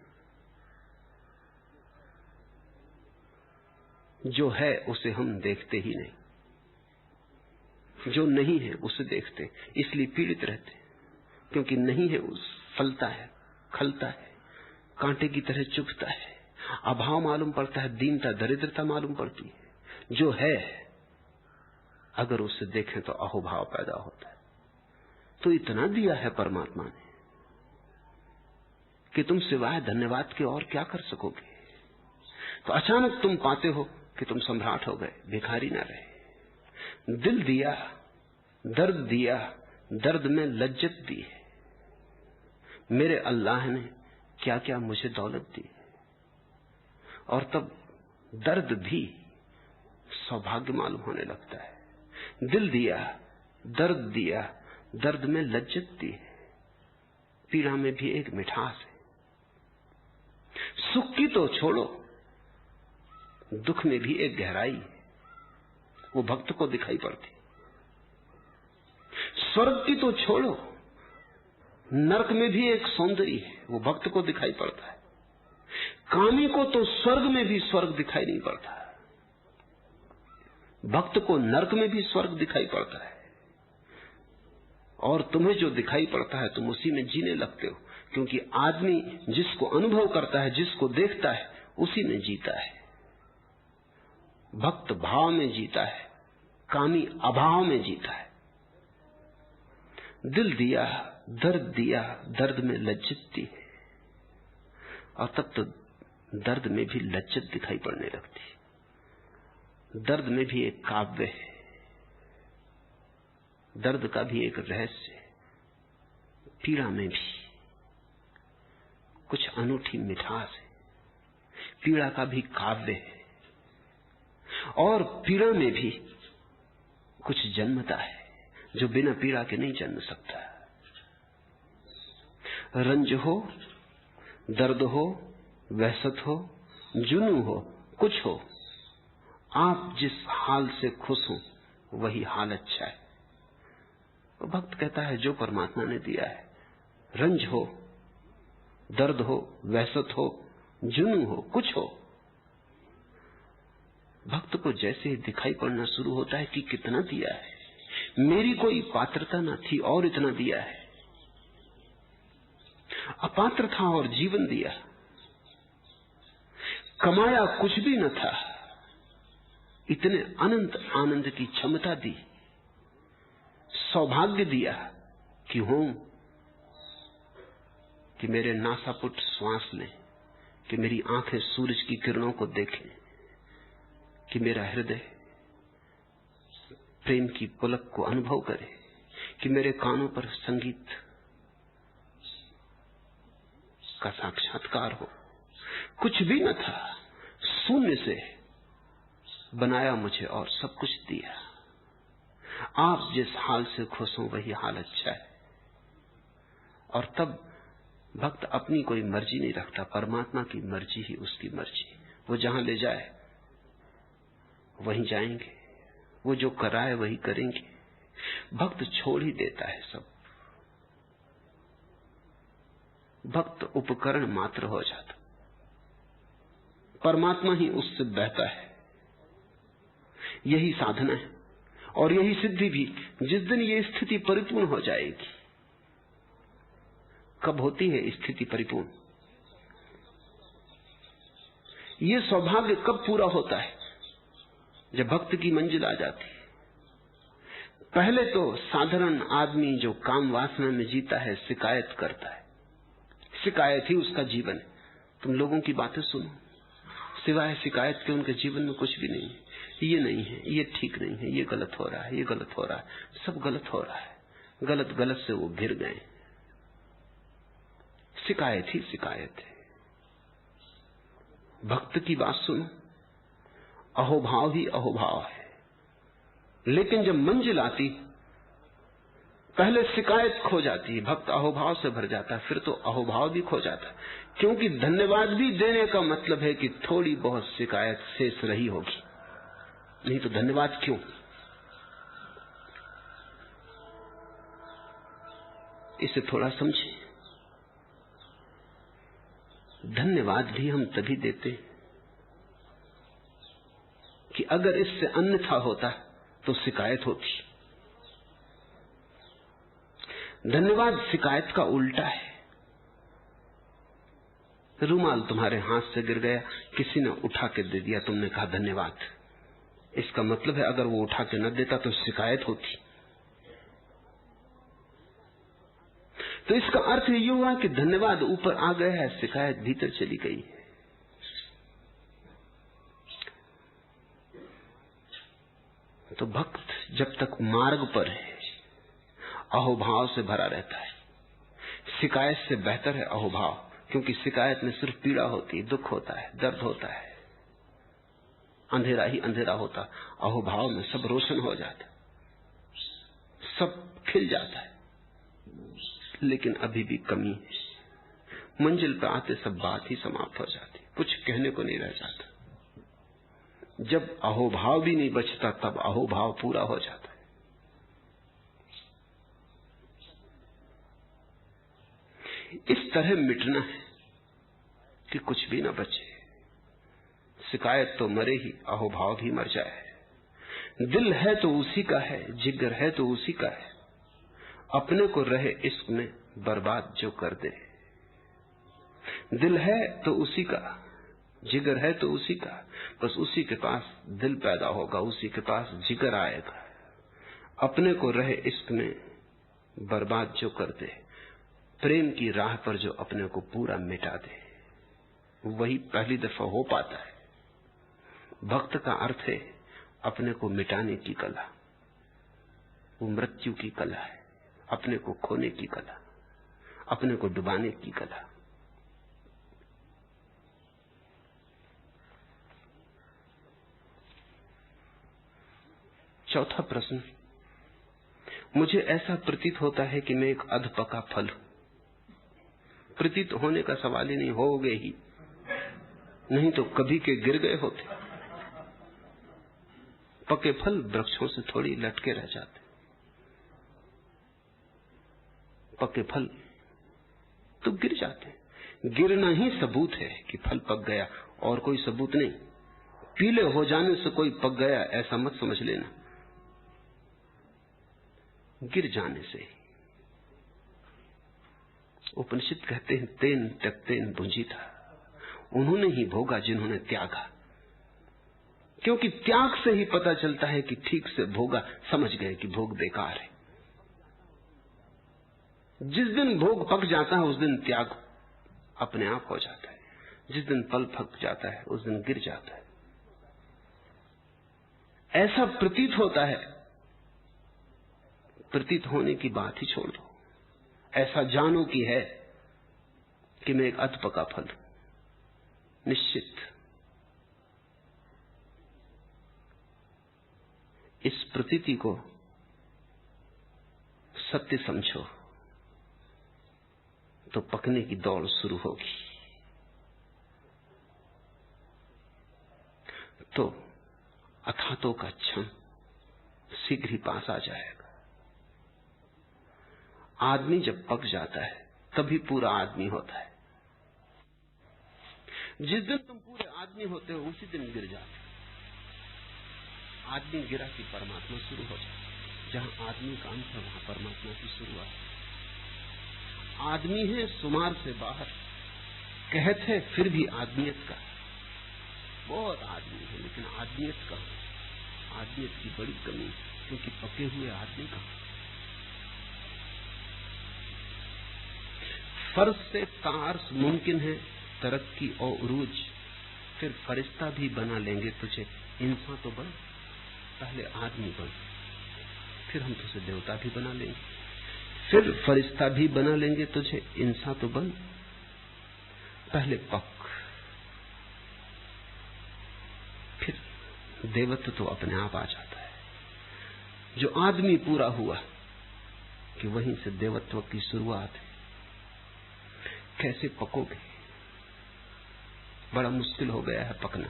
जो है उसे हम देखते ही नहीं, जो नहीं है उसे देखते, इसलिए पीड़ित रहते, क्योंकि नहीं है उस फलता है, खलता है, कांटे की तरह चुभता है, अभाव मालूम पड़ता है, दीनता दरिद्रता मालूम पड़ती है। जो है अगर उसे देखें तो अहोभाव पैदा होता है। तो इतना दिया है परमात्मा ने कि तुम सिवाय धन्यवाद के और क्या कर सकोगे। तो अचानक तुम पाते हो कि तुम सम्राट हो गए, भिखारी ना रहे। दिल दिया, दर्द दिया, दर्द में लज्जत दी है। मेरे अल्लाह ने क्या क्या मुझे दौलत दी। और तब दर्द भी सौभाग्य मालूम होने लगता है। दिल दिया, दर्द दिया, दर्द में लज्जत दी है, पीड़ा में भी एक मिठास है। सुख की तो छोड़ो, दुख में भी एक गहराई है, वो भक्त को दिखाई पड़ती। स्वर्ग की तो छोड़ो, नरक में भी एक सौंदर्य है, वो भक्त को दिखाई पड़ता है। कामी को तो स्वर्ग में भी स्वर्ग दिखाई नहीं पड़ता, भक्त को नरक में भी स्वर्ग दिखाई पड़ता है। और तुम्हें जो दिखाई पड़ता है तुम उसी में जीने लगते हो, क्योंकि आदमी जिसको अनुभव करता है, जिसको देखता है, उसी में जीता है। भक्त भाव में जीता है, कामी अभाव में जीता है। दिल दिया, दर्द में लज्जत दी है, और तब तो दर्द में भी लज्जत दिखाई पड़ने लगती। दर्द में भी एक काव्य है, दर्द का भी एक रहस्य है, पीड़ा में भी कुछ अनूठी मिठास है, पीड़ा का भी काव्य है, और पीड़ा में भी कुछ जन्मता है जो बिना पीड़ा के नहीं जन्म सकता। रंज हो, दर्द हो, वहशत हो, जुनून हो, कुछ हो, आप जिस हाल से खुश हो वही हाल अच्छा है। तो भक्त कहता है जो परमात्मा ने दिया है, रंज हो, दर्द हो, वहशत हो, जुनून हो, कुछ हो, भक्त को जैसे ही दिखाई पड़ना शुरू होता है कि कितना दिया है, मेरी कोई पात्रता न थी और इतना दिया है, अपात्र था और जीवन दिया, कमाया कुछ भी न था, इतने अनंत आनंद की क्षमता दी, सौभाग्य दिया कि हूं, कि मेरे नासापुट श्वास लें, कि मेरी आंखें सूरज की किरणों को देखें, कि मेरा हृदय प्रेम की पुलक को अनुभव करे, कि मेरे कानों पर संगीत का साक्षात्कार हो। कुछ भी न था, शून्य से बनाया मुझे और सब कुछ दिया। आप जिस हाल से खुश हो वही हाल अच्छा है। और तब भक्त अपनी कोई मर्जी नहीं रखता, परमात्मा की मर्जी ही उसकी मर्जी। वो जहां ले जाए वहीं जाएंगे, वो जो कराए वही करेंगे। भक्त छोड़ ही देता है सब, भक्त उपकरण मात्र हो जाता, परमात्मा ही उससे बहता है। यही साधना है और यही सिद्धि भी। जिस दिन ये स्थिति परिपूर्ण हो जाएगी, कब होती है स्थिति परिपूर्ण? ये सौभाग्य कब पूरा होता है? जब भक्त की मंजिल आ जाती है। पहले तो साधारण आदमी जो काम वासना में जीता है शिकायत करता है, शिकायत ही उसका जीवन है। तुम लोगों की बातें सुनो, सिवाय शिकायत के उनके जीवन में कुछ भी नहीं है। ये नहीं है, ये ठीक नहीं है, ये गलत हो रहा है, ये गलत हो रहा है, सब गलत हो रहा है। गलत गलत से वो घिर गए। शिकायत ही शिकायत है। भक्त की बात सुनो, अहोभाव ही अहोभाव है। लेकिन जब मंजिल आती, पहले शिकायत खो जाती है, भक्त अहोभाव से भर जाता है, फिर तो अहोभाव भी खो जाता है। क्योंकि धन्यवाद भी देने का मतलब है कि थोड़ी बहुत शिकायत शेष रही होगी, नहीं तो धन्यवाद क्यों? इसे थोड़ा समझें। धन्यवाद भी हम तभी देते हैं कि अगर इससे अन्यथा होता तो शिकायत होती। धन्यवाद शिकायत का उल्टा है। रुमाल तुम्हारे हाथ से गिर गया, किसी ने उठा के दे दिया, तुमने कहा धन्यवाद। इसका मतलब है अगर वो उठा के न देता तो शिकायत होती। तो इसका अर्थ ये हुआ कि धन्यवाद ऊपर आ गया है, शिकायत भीतर चली गई है। तो भक्त जब तक मार्ग पर है अहोभाव से भरा रहता है। शिकायत से बेहतर है अहोभाव। क्योंकि शिकायत में सिर्फ पीड़ा होती है, दुख होता है, दर्द होता है, अंधेरा ही अंधेरा होता। अहोभाव में सब रोशन हो जाता, सब खिल जाता है, लेकिन अभी भी कमी है। मंजिल पे आते सब बात ही समाप्त हो जाती, कुछ कहने को नहीं रह जाता। जब अहोभाव भी नहीं बचता तब अहोभाव पूरा हो जाता है। इस तरह मिटना है कि कुछ भी ना बचे। शिकायत तो मरे ही, अहोभाव भी मर जाए। दिल है तो उसी का है, जिगर है तो उसी का है, अपने को रहे इश्क में बर्बाद जो कर दे। दिल है तो उसी का, जिगर है तो उसी का, बस उसी के पास दिल पैदा होगा, उसी के पास जिगर आएगा। अपने को रहे इश्क में बर्बाद जो कर दे, प्रेम की राह पर जो अपने को पूरा मिटा दे, वही पहली दफा हो पाता है। भक्त का अर्थ है अपने को मिटाने की कला। वो मृत्यु की कला है, अपने को खोने की कला, अपने को डुबाने की कला। चौथा प्रश्न, मुझे ऐसा प्रतीत होता है कि मैं एक अधपका फल हूं। प्रतीत होने का सवाल ही नहीं, हो गए ही, नहीं तो कभी के गिर गए होते। पके फल वृक्षों से थोड़ी लटके रह जाते, पके फल तो गिर जाते। गिरना ही सबूत है कि फल पक गया, और कोई सबूत नहीं। पीले हो जाने से कोई पक गया ऐसा मत समझ लेना, गिर जाने से। उपनिषद कहते हैं तेन त्यक्तेन भुंजिता, उन्होंने ही भोगा जिन्होंने त्यागा। क्योंकि त्याग से ही पता चलता है कि ठीक से भोगा, समझ गए कि भोग बेकार है। जिस दिन भोग पक जाता है उस दिन त्याग अपने आप हो जाता है। जिस दिन फल पक जाता है उस दिन गिर जाता है। ऐसा प्रतीत होता है, प्रतीत होने की बात ही छोड़ दो। ऐसा जानो कि है कि मैं एक अधपका फल हूं, निश्चित। इस प्रतीति को सत्य समझो तो पकने की दौड़ शुरू होगी। तो अथातों का क्षण शीघ्र ही पास आ जाएगा। आदमी जब पक जाता है तभी पूरा आदमी होता है। जिस दिन तुम पूरे आदमी होते हो उसी दिन गिर जाते हो। आदमी गिरा कि परमात्मा शुरू हो जाता है। जहां आदमी का अंत है वहां परमात्मा की शुरुआत। आदमी है शुमार से बाहर, कहते हैं फिर भी आदमियत का। बहुत आदमी है लेकिन आदमियत का, आदमियत की बड़ी कमी है, क्योंकि पके हुए आदमी का। फर्ज से तार्स मुमकिन है, तरक्की और उरूज, फिर फरिश्ता भी बना लेंगे तुझे, इंसान तो बन, पहले आदमी बन, फिर हम तुझे देवता भी बना लेंगे, फिर फरिश्ता भी बना लेंगे तुझे, इंसान तो बन, पहले पक, फिर देवत्व तो अपने आप आ जाता है। जो आदमी पूरा हुआ कि वहीं से देवत्व की शुरुआत है। कैसे पकोगे? बड़ा मुश्किल हो गया है पकना।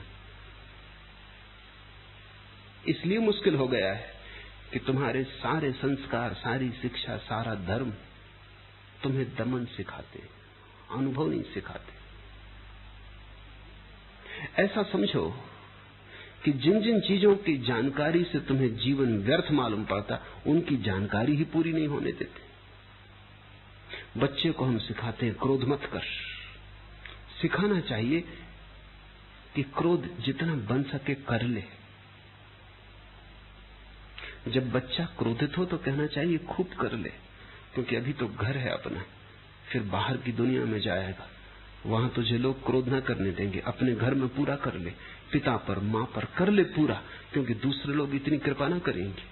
इसलिए मुश्किल हो गया है कि तुम्हारे सारे संस्कार, सारी शिक्षा, सारा धर्म तुम्हें दमन सिखाते, अनुभव नहीं सिखाते। ऐसा समझो कि जिन जिन चीजों की जानकारी से तुम्हें जीवन व्यर्थ मालूम पड़ता, उनकी जानकारी ही पूरी नहीं होने देते। बच्चे को हम सिखाते हैं क्रोध मत कर। सिखाना चाहिए कि क्रोध जितना बन सके कर ले। जब बच्चा क्रोधित हो तो कहना चाहिए खूब कर ले, क्योंकि अभी तो घर है अपना, फिर बाहर की दुनिया में जाएगा, वहां तुझे लोग क्रोध ना करने देंगे। अपने घर में पूरा कर ले, पिता पर, मां पर कर ले पूरा, क्योंकि दूसरे लोग इतनी कृपा ना करेंगे।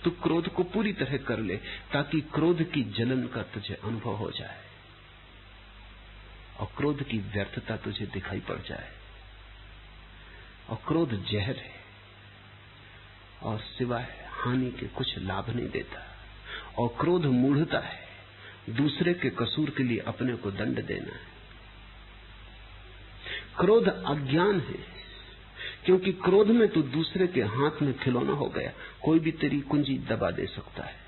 तू क्रोध को पूरी तरह कर ले, ताकि क्रोध की जलन का तुझे अनुभव हो जाए। और क्रोध की व्यर्थता तुझे दिखाई पड़ जाए। और क्रोध जहर है और सिवाय हानि के कुछ लाभ नहीं देता। और क्रोध मूढ़ता है, दूसरे के कसूर के लिए अपने को दंड देना है। क्रोध अज्ञान है, क्योंकि क्रोध में तू दूसरे के हाथ में खिलौना हो गया। कोई भी तेरी कुंजी दबा दे सकता है,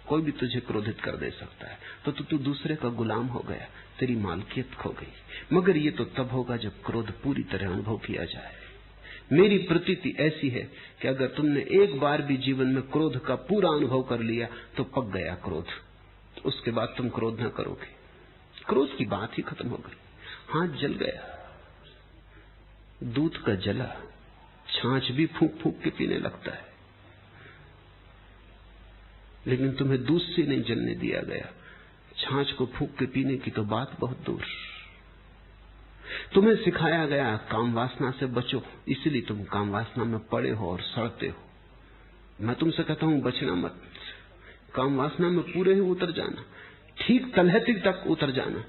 कोई भी तुझे क्रोधित कर दे सकता है, तो तू दूसरे का गुलाम हो गया, तेरी मालकियत खो गई। मगर ये तो तब होगा जब क्रोध पूरी तरह अनुभव किया जाए। मेरी प्रतीति ऐसी है कि अगर तुमने एक बार भी जीवन में क्रोध का पूरा अनुभव कर लिया तो पक गया क्रोध, उसके बाद तुम क्रोध न करोगे। क्रोध की बात ही खत्म हो गई। हाथ जल गया, दूध का जला, छाछ भी फूंक फूंक के पीने लगता है, लेकिन तुम्हें दूध से नहीं जलने दिया गया। छाछ को फूंक के पीने की तो बात बहुत दूर। तुम्हें सिखाया गया काम वासना से बचो, इसलिए तुम काम वासना में पड़े हो और सड़ते हो। मैं तुमसे कहता हूं बचना मत, काम वासना में पूरे ही उतर जाना, ठीक तलहटी तक उतर जाना,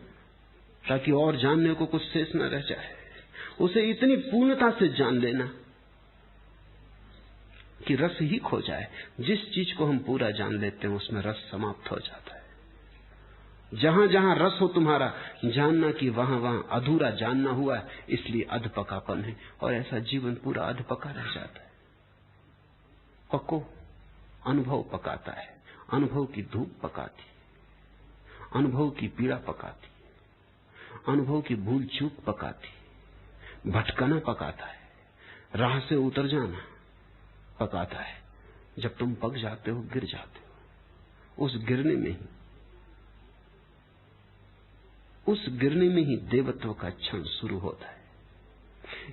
ताकि और जानने को कुछ शेष न रह जाए। उसे इतनी पूर्णता से जान लेना कि रस ही खो जाए। जिस चीज को हम पूरा जान लेते हैं उसमें रस समाप्त हो जाता है। जहां जहां रस हो तुम्हारा, जानना कि वहां वहां अधूरा जानना हुआ है, इसलिए अधपकापन है। और ऐसा जीवन पूरा अधपका रह जाता है। पको, अनुभव पकाता है, अनुभव की धूप पकाती, अनुभव की पीड़ा पकाती, अनुभव की भूल चूक पकाती, भटकना पकाता है, राह से उतर जाना पकाता है। जब तुम पक जाते हो, गिर जाते हो, उस गिरने में ही देवत्व का क्षण शुरू होता है।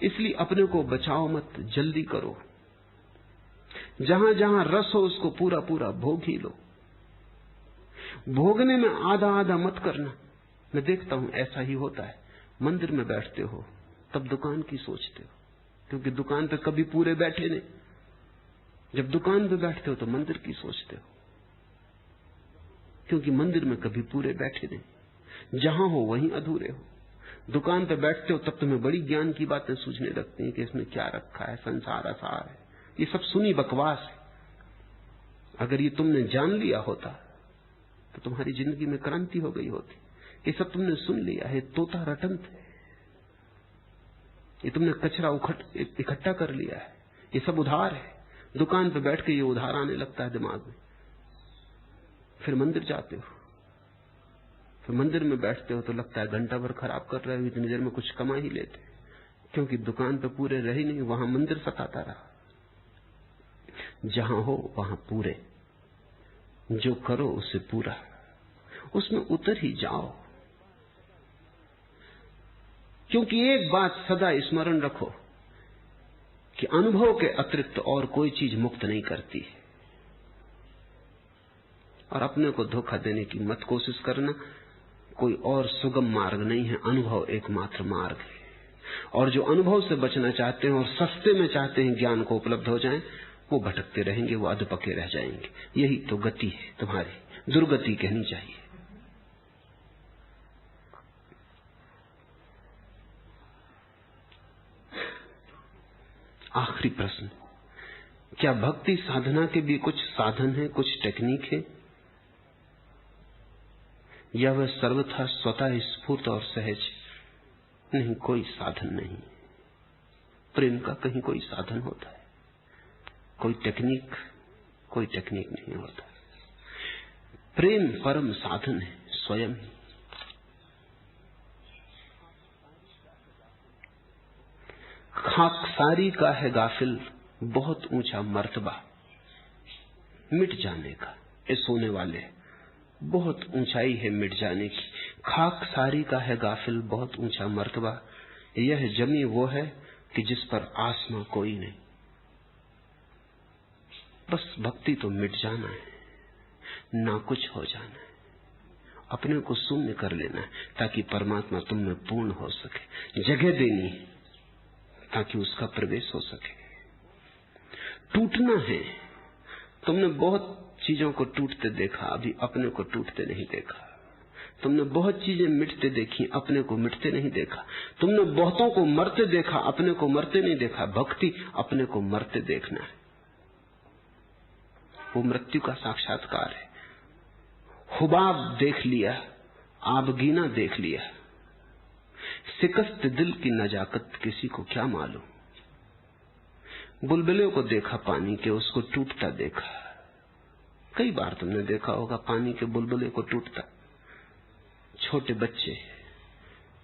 इसलिए अपने को बचाओ मत, जल्दी करो। जहां जहां रस हो उसको पूरा पूरा भोग ही लो। भोगने में आधा आधा मत करना। मैं देखता हूं ऐसा ही होता है। मंदिर में बैठते हो तब दुकान की सोचते हो, क्योंकि दुकान पे कभी पूरे बैठे नहीं। जब दुकान पे बैठते हो तो मंदिर की सोचते हो, क्योंकि मंदिर में कभी पूरे बैठे नहीं। जहां हो वहीं अधूरे हो। दुकान पे बैठते हो तब तुम्हें बड़ी ज्ञान की बातें सूझने लगती हैं कि इसमें क्या रखा है, संसार असार है, ये सब सुनी बकवास है। अगर ये तुमने जान लिया होता तो तुम्हारी जिंदगी में क्रांति हो गई होती। ये सब तुमने सुन लिया है, तोता रटंत है, ये तुमने कचरा इकट्ठा कर लिया है, ये सब उधार है। दुकान पे बैठ के ये उधार आने लगता है दिमाग में। फिर मंदिर जाते हो, फिर मंदिर में बैठते हो तो लगता है घंटा भर खराब कर रहे हो, इतनी देर में कुछ कमा ही लेते, क्योंकि दुकान पे पूरे रही नहीं, वहां मंदिर सताता रहा। जहां हो वहां पूरे, जो करो उसे पूरा, उसमें उतर ही जाओ। क्योंकि एक बात सदा स्मरण रखो कि अनुभव के अतिरिक्त और कोई चीज मुक्त नहीं करती। और अपने को धोखा देने की मत कोशिश करना। कोई और सुगम मार्ग नहीं है, अनुभव एकमात्र मार्ग है। और जो अनुभव से बचना चाहते हैं और सस्ते में चाहते हैं ज्ञान को उपलब्ध हो जाए, वो भटकते रहेंगे, वो अधपके रह जाएंगे। यही तो गति है तुम्हारी, दुर्गति कहनी चाहिए। आखिरी प्रश्न, क्या भक्ति साधना के भी कुछ साधन है, कुछ टेक्निक है, या वह सर्वथा स्वतः स्फूर्त और सहज? नहीं, कोई साधन नहीं। प्रेम का कहीं कोई साधन होता है? कोई टेक्निक नहीं होता। प्रेम परम साधन है, स्वयं ही। खाकसारी का है गाफिल बहुत ऊंचा मर्तबा, मिट जाने का। ये सोने वाले बहुत ऊंचाई है मिट जाने की। खाकसारी का है गाफिल बहुत ऊंचा मर्तबा, यह जमी वो है कि जिस पर आसमां कोई नहीं। बस भक्ति तो मिट जाना है, ना कुछ हो जाना है, अपने को शून्य कर लेना है, ताकि परमात्मा तुम में पूर्ण हो सके। जगह देनी है ताकि उसका प्रवेश हो सके। टूटना है। तुमने बहुत चीजों को टूटते देखा, अभी अपने को टूटते नहीं देखा। तुमने बहुत चीजें मिटते देखी, अपने को मिटते नहीं देखा। तुमने बहुतों को मरते देखा, अपने को मरते नहीं देखा। भक्ति अपने को मरते देखना है। वो मृत्यु का साक्षात्कार है। हुबाब देख लिया, आबगीना देख लिया, शिकस्त दिल की नजाकत किसी को क्या मालूम। बुलबुले को देखा पानी के, उसको टूटता देखा। कई बार तुमने देखा होगा पानी के बुलबुले को टूटता। छोटे बच्चे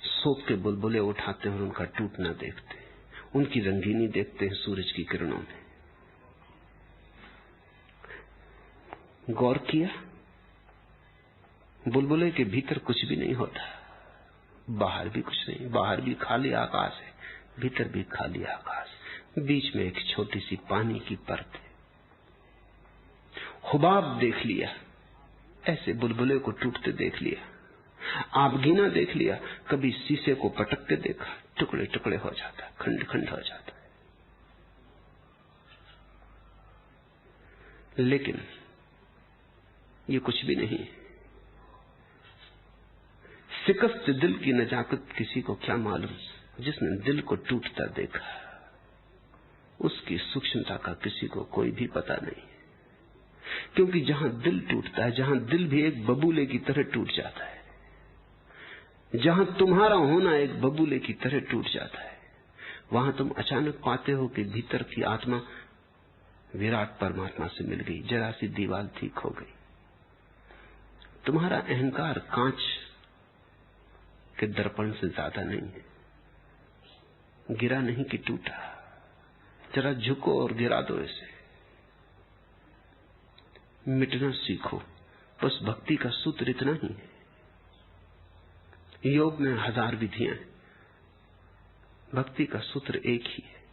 सोख के बुलबुले उठाते हैं और उनका टूटना देखते, उनकी रंगीनी देखते हैं सूरज की किरणों में। गौर किया, बुलबुले के भीतर कुछ भी नहीं होता, बाहर भी कुछ नहीं। बाहर भी खाली आकाश है, भीतर भी खाली आकाश, बीच में एक छोटी सी पानी की परत है। हुबाब देख लिया, ऐसे बुलबुले को टूटते देख लिया। आबगीना देख लिया, कभी शीशे को पटक के देखा, टुकड़े टुकड़े हो जाता, खंड खंड हो जाता। लेकिन ये कुछ भी नहीं। शिकस्त दिल की नजाकत किसी को क्या मालूम। जिसने दिल को टूटता देखा, उसकी सूक्ष्मता का किसी को कोई भी पता नहीं। क्योंकि जहां दिल टूटता है, जहां दिल भी एक बबूले की तरह टूट जाता है, जहां तुम्हारा होना एक बबूले की तरह टूट जाता है, वहां तुम अचानक पाते हो कि भीतर की आत्मा विराट परमात्मा से मिल गई। जरा सी दीवार ठीक हो गई। तुम्हारा अहंकार कांच के दर्पण से ज्यादा नहीं है, गिरा नहीं कि टूटा। जरा झुको और गिरा दो इसे, मिटना सीखो। बस भक्ति का सूत्र इतना ही है। योग में 1000 विधियां हैं, भक्ति का सूत्र एक ही है।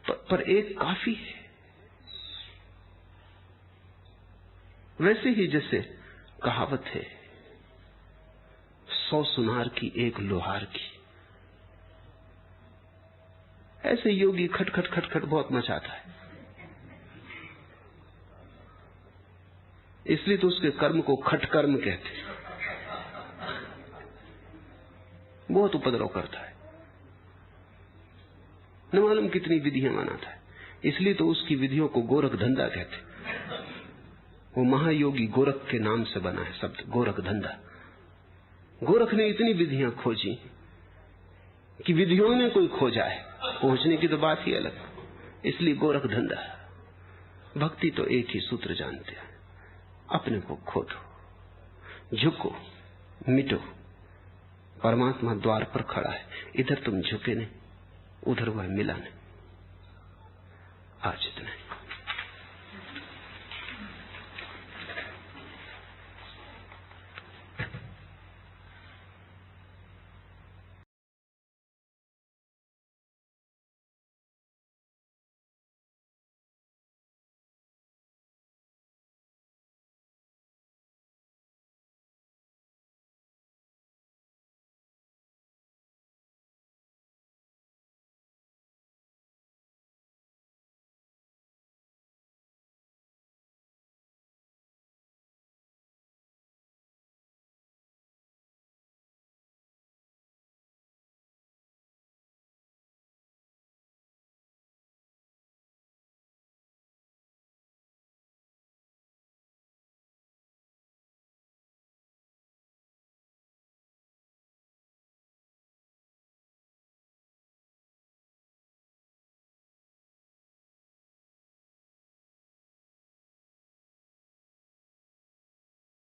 पर एक काफी है। वैसे ही जैसे कहावत है, 100 सुनार की एक लोहार की, ऐसे योगी खटखट खटखट बहुत मचाता है। इसलिए तो उसके कर्म को खटकर्म कहते हैं। बहुत उपद्रव करता है, न मालूम कितनी विधियां मनाता है। इसलिए तो उसकी विधियों को गोरख धंधा कहते। वो महायोगी गोरख के नाम से बना है शब्द, गोरख धंधा। गोरख ने इतनी विधियां खोजी कि विधियों में कोई खो जाए, पहुंचने की तो बात ही अलग। इसलिए गोरख धंधा। भक्ति तो एक ही सूत्र जानते हैं, अपने को खोदो, झुको, मिटो। परमात्मा द्वार पर खड़ा है, इधर तुम झुके नहीं, उधर वह मिला नहीं। आज इतना।